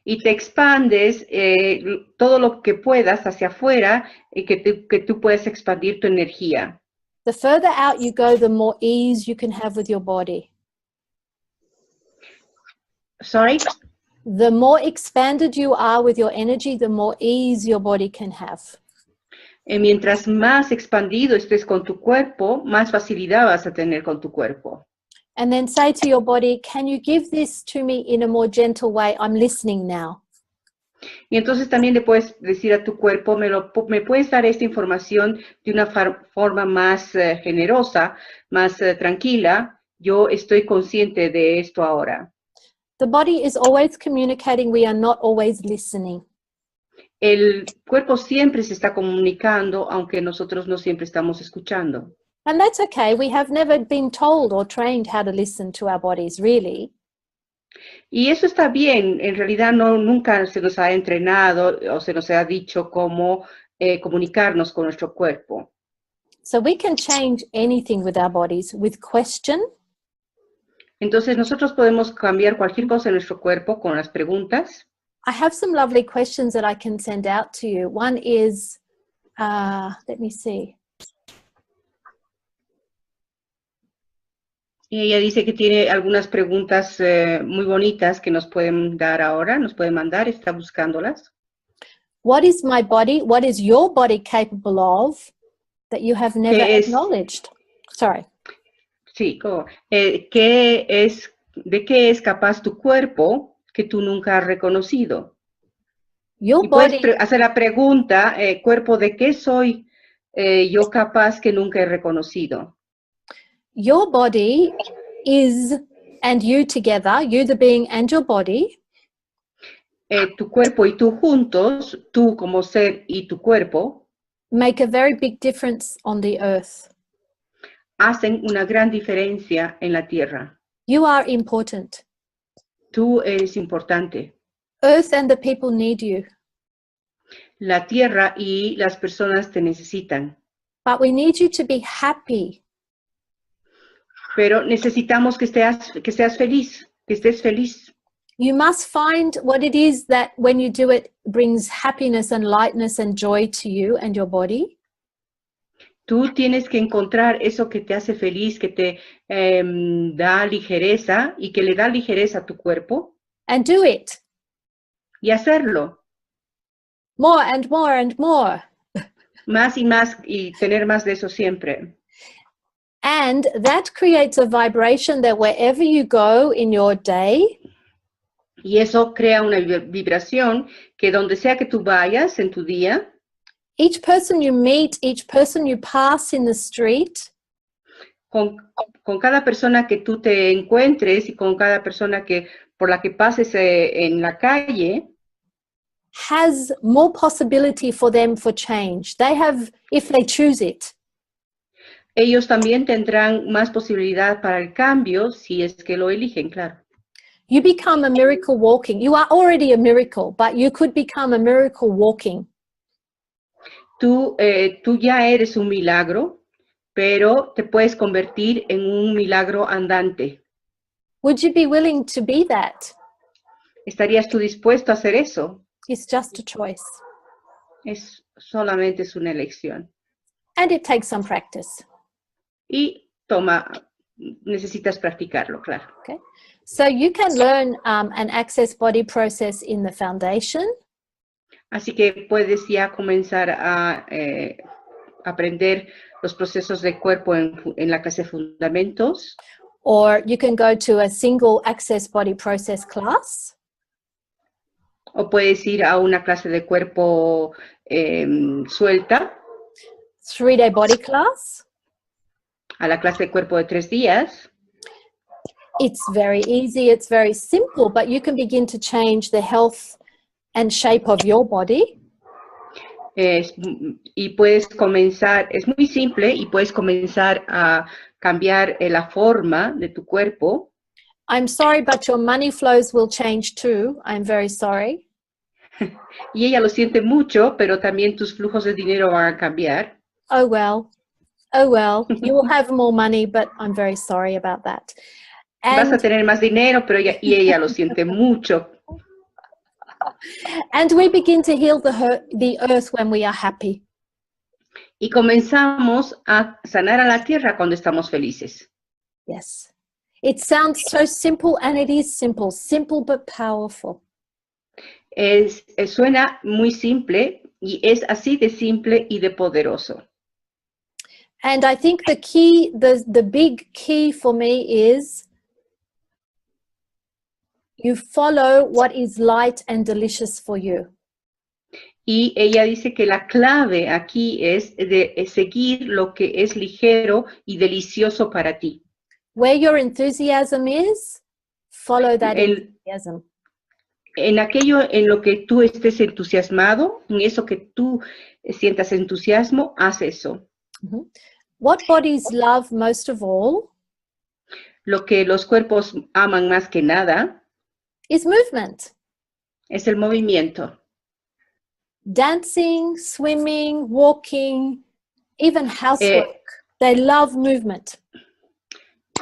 Y te expandes todo lo que puedas hacia afuera y que tú puedas expandir tu energía. The further out you go, the more ease you can have with your body. Sorry? The more expanded you are with your energy, the more ease your body can have. Mientras más expandido estés con tu cuerpo, más facilidad vas a tener con tu cuerpo. And then say to your body, can you give this to me in a more gentle way? I'm listening now. Y entonces también le puedes decir a tu cuerpo, me puedes dar esta información de una forma más generosa, más tranquila. Yo estoy consciente de esto ahora. The body is always communicating. We are not always listening. El cuerpo siempre se está comunicando, aunque nosotros no siempre estamos escuchando. And that's okay. We have never been told or trained how to listen to our bodies, really. Y eso está bien. En realidad nunca se nos ha entrenado o se nos ha dicho cómo comunicarnos con nuestro cuerpo. So we can change anything with our bodies with question. Entonces nosotros podemos cambiar cualquier cosa en nuestro cuerpo con las preguntas. I have some lovely questions that I can send out to you. One is, let me see. Y ella dice que tiene algunas preguntas muy bonitas que nos pueden dar ahora, nos pueden mandar, está buscándolas. What is my body? What is your body capable of that you have never acknowledged? Sorry. Sí, ¿de qué es capaz tu cuerpo que tú nunca has reconocido? Your y puedes body, hacer la pregunta, cuerpo, ¿de qué soy yo capaz que nunca he reconocido? your body is, and you together, you the being and your body, Tu cuerpo y tú juntos, tú como ser y tu cuerpo, make a very big difference on the earth. hacen una gran diferencia en la tierra. You are important. Tú eres importante. Earth and the people need you. La tierra y las personas te necesitan. But we need you to be happy. Pero necesitamos que seas feliz, que estés feliz. You must find what it is that when you do it brings happiness and lightness and joy to you and your body. Tú tienes que encontrar eso que te hace feliz, que te da ligereza y que le da ligereza a tu cuerpo. And do it. Y hacerlo. More and more and more. Más y más y tener más de eso siempre. And that creates a vibration that wherever you go in your day, y eso crea una vibración que donde sea que tú vayas en tu día, each person you meet, each person you pass in the street, con cada persona que tú te encuentres y con cada persona por la que pases en la calle, has more possibility for them for change. They have, if they choose it. Ellos también tendrán más posibilidad para el cambio si es que lo eligen, claro. You become a miracle walking. You are already a miracle, but you could become a miracle walking. Tú ya eres un milagro, pero te puedes convertir en un milagro andante. Would you be willing to be that? ¿Estarías tú dispuesto a hacer eso? It's just a choice. Solamente es una elección. And it takes some practice. Y necesitas practicarlo, claro. Okay. So you can learn an access body process in the foundation. Así que puedes ya comenzar a aprender los procesos de cuerpo en la clase de fundamentos. Or you can go to a single access body process class. O puedes ir a una clase de cuerpo suelta. 3-day body class. A la clase de cuerpo de 3 días. It's very easy, it's very simple, but you can begin to change the health and shape of your body. Y puedes comenzar, es muy simple, y puedes comenzar a cambiar la forma de tu cuerpo. I'm sorry, but your money flows will change too. I'm very sorry. Y ella lo siente mucho, pero también tus flujos de dinero van a cambiar. Oh well, you will have more money, but I'm very sorry about that. Vas a tener más dinero, pero ella lo siente mucho. And we begin to heal the earth when we are happy. Y comenzamos a sanar a la tierra cuando estamos felices. Yes. It sounds so simple, and it is simple but powerful. Suena muy simple, y es así de simple y de poderoso. And I think the big key for me is you follow what is light and delicious for you. Y ella dice que la clave aquí es de seguir lo que es ligero y delicioso para ti. Where your enthusiasm is, follow that enthusiasm. En aquello en lo que tú estés entusiasmado, en eso que tú sientas entusiasmo, haz eso. Mm-hmm. What bodies love most of all? Lo que los cuerpos aman más que nada is movement. Es el movimiento. Dancing, swimming, walking, even housework. They love movement.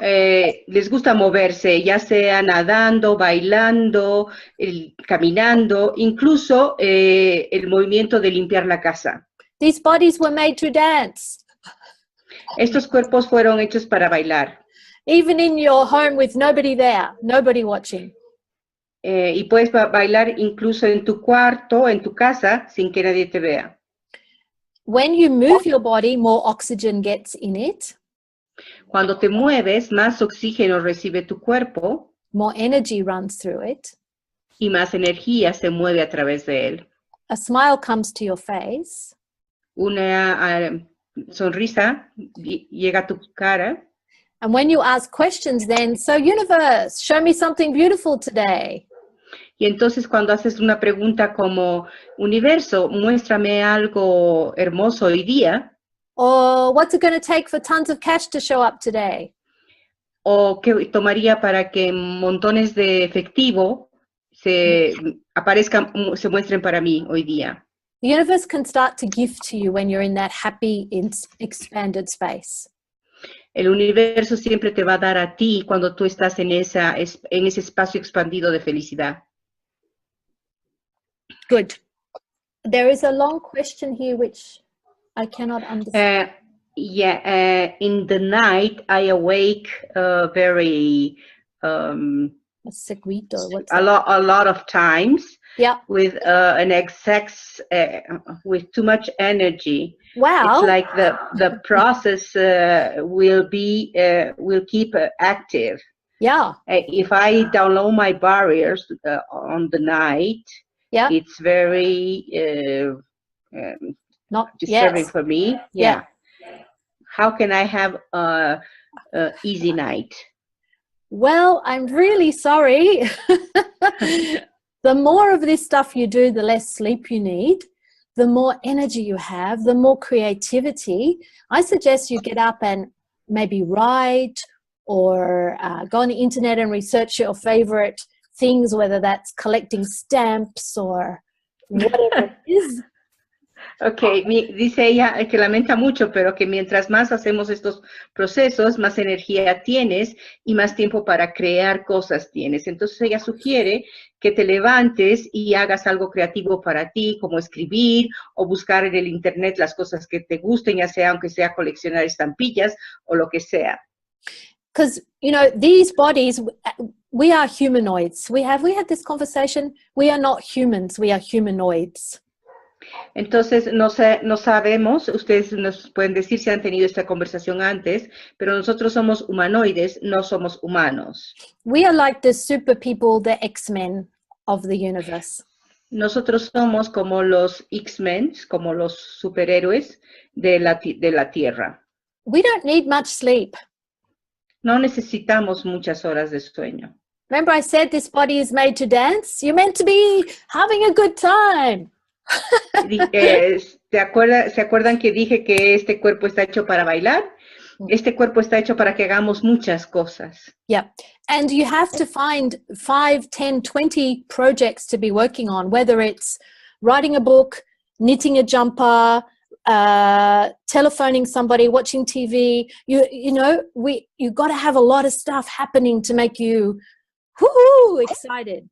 Les gusta moverse, ya sea nadando, bailando, caminando, incluso el movimiento de limpiar la casa. These bodies were made to dance. Estos cuerpos fueron hechos para bailar. Even in your home with nobody there, nobody watching. Y puedes bailar incluso en tu cuarto, en tu casa, sin que nadie te vea. When you move your body, more oxygen gets in it. Cuando te mueves, más oxígeno recibe tu cuerpo. More energy runs through it. Y más energía se mueve a través de él. A smile comes to your face. Una sonrisa llega a tu cara. And when you ask questions then, so universe, show me something beautiful today. Y entonces cuando haces una pregunta como, universo, muéstrame algo hermoso hoy día. Or what's it going to take for tons of cash to show up today? O qué tomaría para que montones de efectivo se aparezcan, se muestren para mí hoy día. The universe can start to give to you when you're in that happy, expanded space. El universo siempre te va a dar a ti cuando tú estás en ese espacio expandido de felicidad. Good. There is a long question here which I cannot understand. In the night, I awake very A seguito. a lot of times. Yeah. With an excess, with too much energy. Wow. It's like the process will keep active. Yeah. If I download my barriers on the night, yeah, it's very not disturbing yes. for me. Yeah. How can I have a easy night? Well, I'm really sorry. The more of this stuff you do, the less sleep you need, the more energy you have, the more creativity. I suggest you get up and maybe write or go on the internet and research your favorite things, whether that's collecting stamps or whatever it is. Okay, dice ella que lamenta mucho, pero que mientras más hacemos estos procesos, más energía tienes y más tiempo para crear cosas tienes. Entonces ella sugiere que te levantes y hagas algo creativo para ti, como escribir o buscar en el internet las cosas que te gusten, ya sea aunque sea coleccionar estampillas o lo que sea. Because, you know, these bodies, we are humanoids. We had this conversation. We are not humans. We are humanoids. Entonces, no sabemos, ustedes nos pueden decir si han tenido esta conversación antes, pero nosotros somos humanoides, no somos humanos. We are like the super people, the X-Men of the universe. Nosotros somos como los X-Men, como los superhéroes de la Tierra. We don't need much sleep. No necesitamos muchas horas de sueño. Remember I said this body is made to dance? You're meant to be having a good time. ¿Se acuerdan que dije que este cuerpo está hecho para bailar? Este cuerpo está hecho para que hagamos muchas cosas. Yeah. And you have to find 5, 10, 20 projects to be working on, whether it's writing a book, knitting a jumper, telephoning somebody, watching TV. You know, you got to have a lot of stuff happening to make you excited.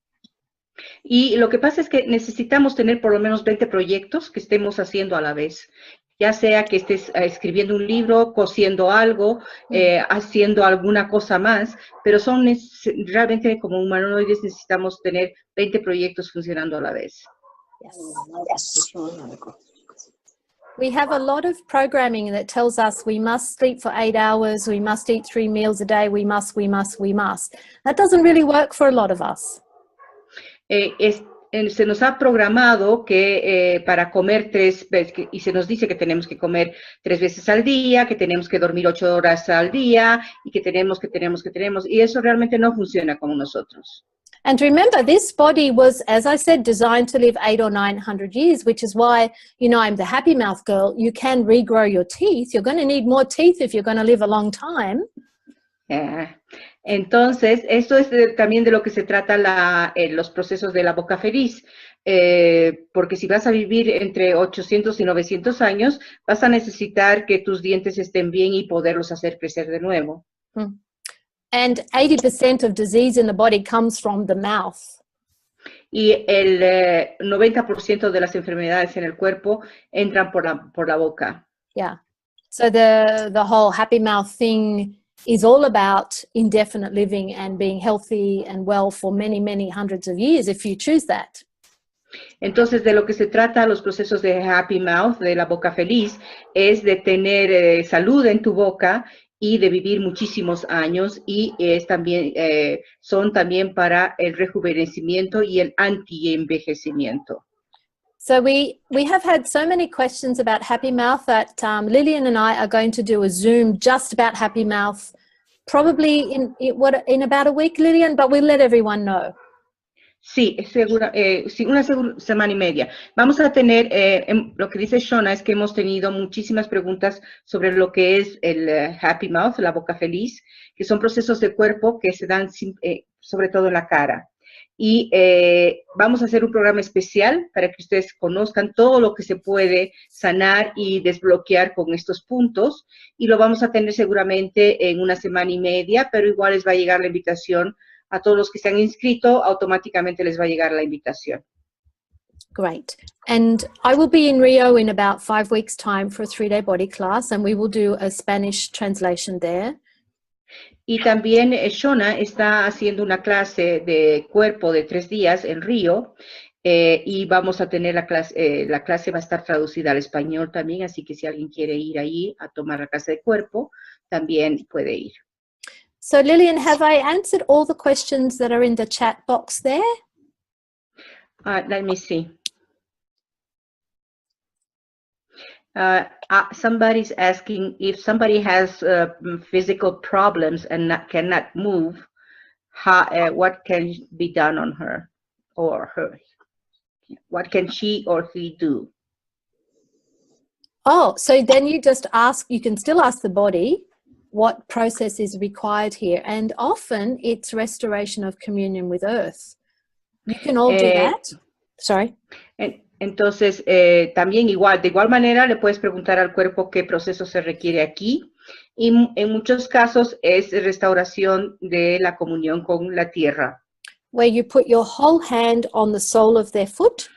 Y lo que pasa es que necesitamos tener por lo menos 20 proyectos que estemos haciendo a la vez. Ya sea que estés escribiendo un libro, cosiendo algo, haciendo alguna cosa más, pero realmente como humanoides necesitamos tener 20 proyectos funcionando a la vez. Yes. We have a lot of programming that tells us we must sleep for 8 hours, we must eat 3 meals a day, we must. That doesn't really work for a lot of us. Se nos ha programado que para comer 3 veces, y se nos dice que tenemos que comer 3 veces al día, que tenemos que dormir 8 horas al día, y que tenemos, y eso realmente no funciona como nosotros. And remember, this body was, as I said, designed to live 800 or 900 years, which is why, you know, I'm the happy mouth girl. You can regrow your teeth. You're going to need more teeth if you're going to live a long time. Entonces, esto es también de lo que se trata los procesos de la boca feliz, porque si vas a vivir entre 800 y 900 años, vas a necesitar que tus dientes estén bien y poderlos hacer crecer de nuevo. And 80% of disease in the body comes from the mouth. Y el 90% de las enfermedades en el cuerpo entran por la boca. Yeah. So the whole happy mouth thing is all about indefinite living and being healthy and well for many, many hundreds of years if you choose that. Entonces, de lo que se trata los procesos de happy mouth, de la boca feliz, es de tener salud en tu boca y de vivir muchísimos años, y son también para el rejuvenecimiento y el anti-envejecimiento. So we have had so many questions about happy mouth that Lillian and I are going to do a Zoom just about happy mouth, probably in about a week, Lillian, but we'll let everyone know. Sí, sí, una semana y media. Vamos a tener, lo que dice Shona es que hemos tenido muchísimas preguntas sobre lo que es el happy mouth, la boca feliz, que son procesos de cuerpo que se dan sobre todo en la cara. Y vamos a hacer un programa especial para que ustedes conozcan todo lo que se puede sanar y desbloquear con estos puntos, y lo vamos a tener seguramente en una semana y media, pero igual les va a llegar la invitación a todos los que se han inscrito, automáticamente les va a llegar la invitación. Great. And I will be in Rio in about 5 weeks' time for a 3-day body class, and we will do a Spanish translation there. Y también Shona está haciendo una clase de cuerpo de 3 días en Río, y vamos a tener la clase va a estar traducida al español también, así que si alguien quiere ir ahí a tomar la clase de cuerpo, también puede ir. So Lillian, have I answered all the questions that are in the chat box there? Let me see. Somebody's asking if somebody has physical problems and cannot move, what can be done on her or her? What can she or he do? Oh, so then you can still ask the body what process is required here. And often it's restoration of communion with earth. You can all do that. Sorry. Entonces, también de igual manera le puedes preguntar al cuerpo qué proceso se requiere aquí. Y en muchos casos es restauración de la comunión con la tierra. where you put your whole hand on the sole of their foot,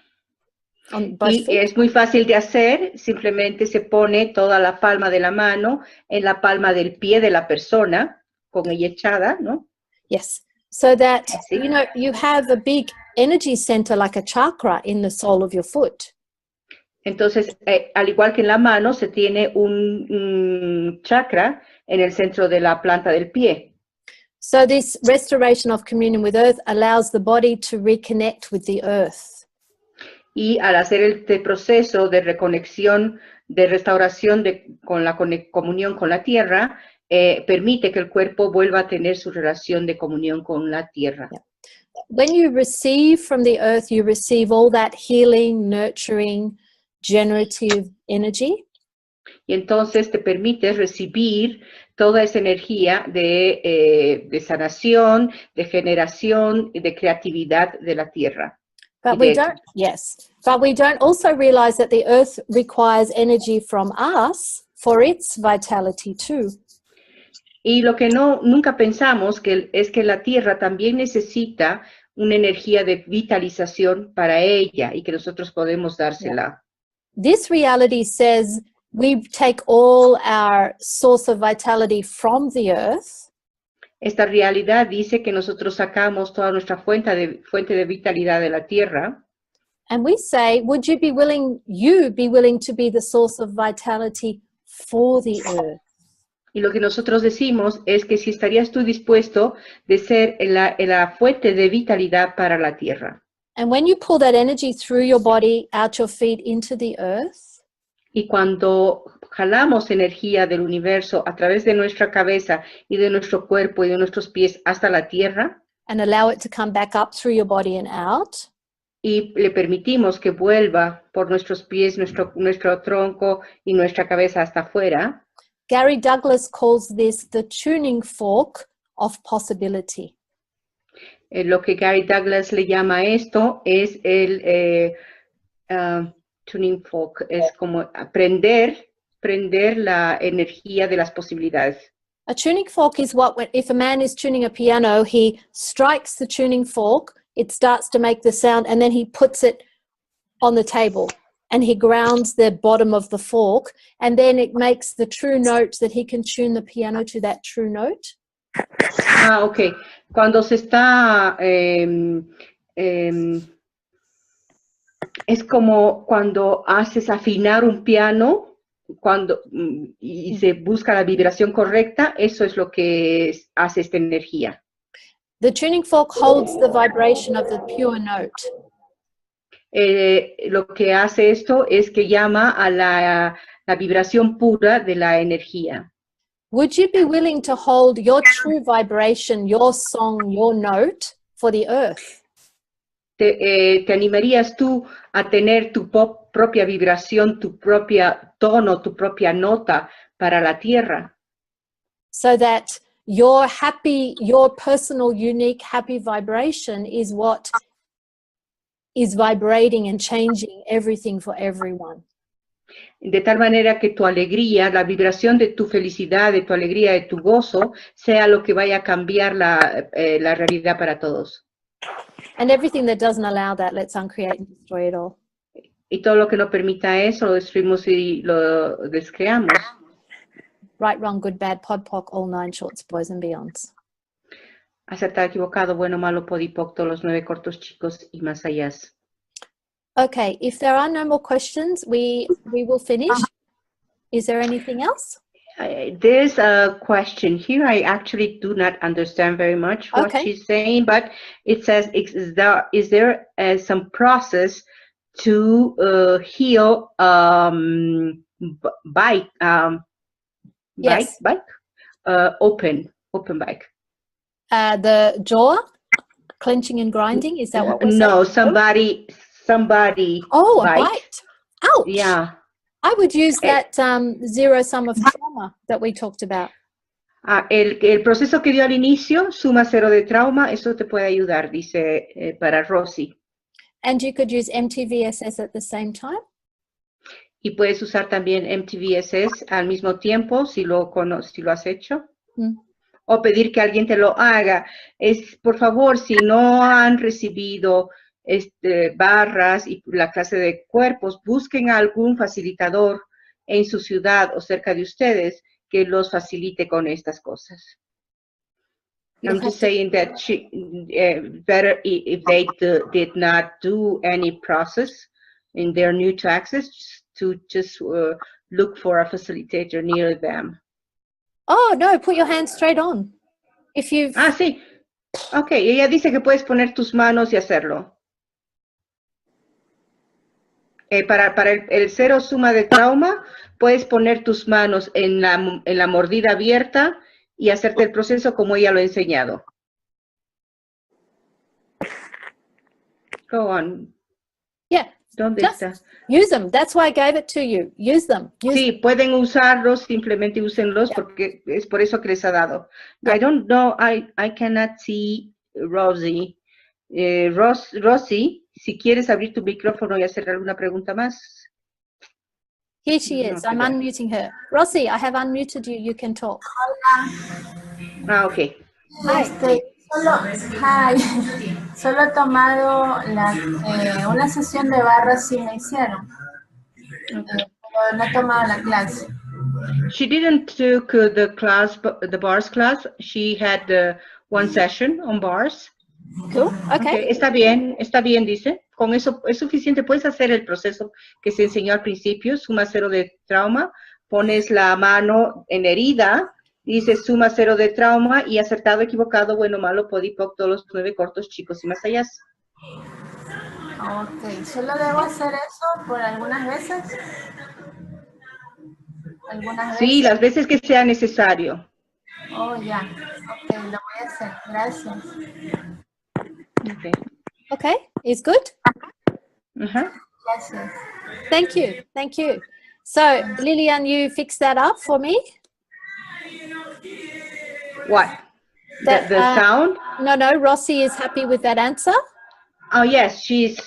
on both Y feet. es muy fácil de hacer, simplemente se pone toda la palma de la mano en la palma del pie de la persona, con ella echada, ¿no? Yes. So that, Así. you know, you have a big energy center like a chakra in the sole of your foot. Entonces, al igual que en la mano, se tiene un chakra en el centro de la planta del pie. So this restoration of communion with earth allows the body to reconnect with the earth. Y al hacer este proceso de reconexión, de restauración con la comunión con la tierra, permite que el cuerpo vuelva a tener su relación de comunión con la tierra. Yeah. When you receive from the earth, you receive all that healing, nurturing, generative energy. Y entonces te permite recibir toda esa energía de sanación, de generación y de creatividad de la tierra. But we don't, yes, but we don't also realize that the earth requires energy from us for its vitality too. Y lo que nunca pensamos es que la tierra también necesita una energía de vitalización para ella y que nosotros podemos dársela. This reality says we take all our source of vitality from the earth. Esta realidad dice que nosotros sacamos toda nuestra fuente de vitalidad de la tierra. And we say, would you be willing to be the source of vitality for the earth? Y lo que nosotros decimos es que si estarías tú dispuesto de ser la fuente de vitalidad para la tierra. And when you pull that energy through your body, out your feet, into the earth, y cuando jalamos energía del universo a través de nuestra cabeza y de nuestro cuerpo y de nuestros pies hasta la tierra, and allow it to come back up through your body and out, y le permitimos que vuelva por nuestros pies, nuestro tronco y nuestra cabeza hasta afuera, Gary Douglas calls this the tuning fork of possibility. Lo que Gary Douglas le llama a esto es el tuning fork, es como prender la energía de las posibilidades. A tuning fork is if a man is tuning a piano, he strikes the tuning fork, it starts to make the sound, and then he puts it on the table and he grounds the bottom of the fork, and then it makes the true note that he can tune the piano to that true note. Ah, ok. Cuando se está... es como cuando haces afinar un piano y se busca la vibración correcta, eso es lo que hace esta energía. The tuning fork holds the vibration of the pure note. Lo que hace esto es que llama a la vibración pura de la energía. Would you be willing to hold your true vibration, your song, your note for the earth? ¿Te animarías tú a tener tu propia vibración, tu propia tono, tu propia nota para la tierra? So that your personal, unique, happy vibration is what is vibrating and changing everything for everyone. De tal manera que tu alegría, la vibración de tu felicidad, de tu alegría, de tu gozo, sea lo que vaya a cambiar la realidad para todos. And everything that doesn't allow that, let's uncreate and destroy it all. Y todo lo que no permita eso, lo destruimos y lo descreamos. Right, wrong, good, bad, pod, poc, all 9 shorts, boys and beyonds. Acertado, equivocado, bueno, malo, podipoc, todos los 9 cortos, chicos y más allá. Okay, if there are no more questions, we will finish. Is there anything else? There's a question here. I actually do not understand very much what she's saying, but it says, is there some process to heal open bike? The jaw clenching and grinding, is that what we're saying? No, somebody. Oh, a bite. Ouch. Yeah. I would use that zero sum of trauma that we talked about. El proceso que dio al inicio, suma cero de trauma, eso te puede ayudar, dice para Rosy. And you could use MTVSS at the same time. Y puedes usar también MTVSS al mismo tiempo, si lo has hecho. O pedir que alguien te lo haga. Por favor, si no han recibido barras y la clase de cuerpos, busquen a algún facilitador en su ciudad o cerca de ustedes que los facilite con estas cosas. I'm just saying that better if they did not do any process and they're new to Access, to just look for a facilitator near them. Oh, no, put your hand straight on. If you've... Ah, sí. Ok, ella dice que puedes poner tus manos y hacerlo. Para el cero suma de trauma, puedes poner tus manos en la mordida abierta y hacerte el proceso como ella lo ha enseñado. Go on. Yeah. ¿Dónde está? Use them. That's why I gave it to you. Use them. Sí, pueden usarlos, simplemente úsenlos porque es por eso que les ha dado. Yeah. I don't know, I cannot see Rosie. Rosie, si quieres abrir tu micrófono y hacer alguna pregunta más. Here she is. I'm unmuting her. Rosie, I have unmuted you. You can talk. Ah, ok. Solo he tomado una sesión de barras sí me hicieron, pero no he tomado la clase. She didn't took the class, the bars class. She had one session on bars. Cool. Okay. Está bien, dice. Con eso es suficiente. Puedes hacer el proceso que se enseñó al principio, suma cero de trauma, pones la mano en herida, dice suma cero de trauma y acertado, equivocado, bueno, malo, podipoc, todos los 9 cortos, chicos y más allá. Ok, ¿solo debo hacer eso por algunas veces? Sí, las veces que sea necesario. Oh, ya. Ok, lo voy a hacer. Gracias. Okay, is good? Gracias. Thank you. Thank you. So, Lillian, you fix that up for me? What? The sound? No, Rossi is happy with that answer. Oh, yes, she's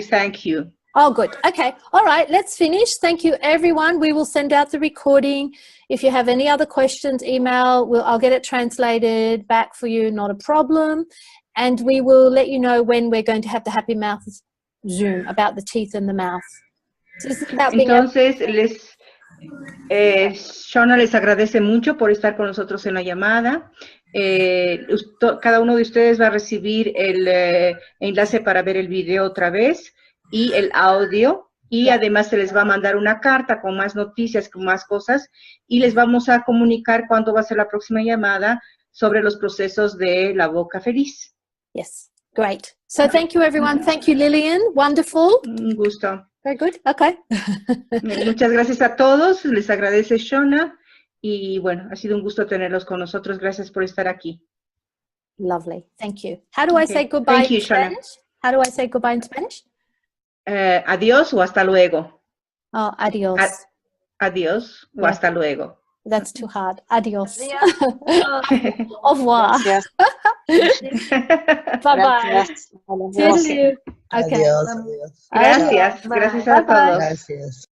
thank you. Oh, good. Okay. All right, let's finish. Thank you, everyone. We will send out the recording. If you have any other questions, email. I'll get it translated back for you, not a problem. And we will let you know when we're going to have the Happy Mouth Zoom about the teeth and the mouth. So this is about Entonces, Shona les agradece mucho por estar con nosotros en la llamada. Cada uno de ustedes va a recibir el enlace para ver el video otra vez y el audio. Y además se les va a mandar una carta con más noticias, con más cosas. Y les vamos a comunicar cuándo va a ser la próxima llamada sobre los procesos de la boca feliz. Yes, great. So thank you, everyone. Thank you, Lillian. Wonderful. Un gusto. Very good. Okay. Muchas gracias a todos. Les agradece Shona. Y bueno, ha sido un gusto tenerlos con nosotros. Gracias por estar aquí. Lovely. Thank you. How do I say goodbye in Spanish? How do I say goodbye in Spanish? Adiós o hasta luego. Oh, adiós. Adiós o hasta luego. That's too hard. Adiós. Au revoir. Gracias. Bye-bye. Gracias. Okay. Adiós. Gracias. Gracias a todos. Gracias.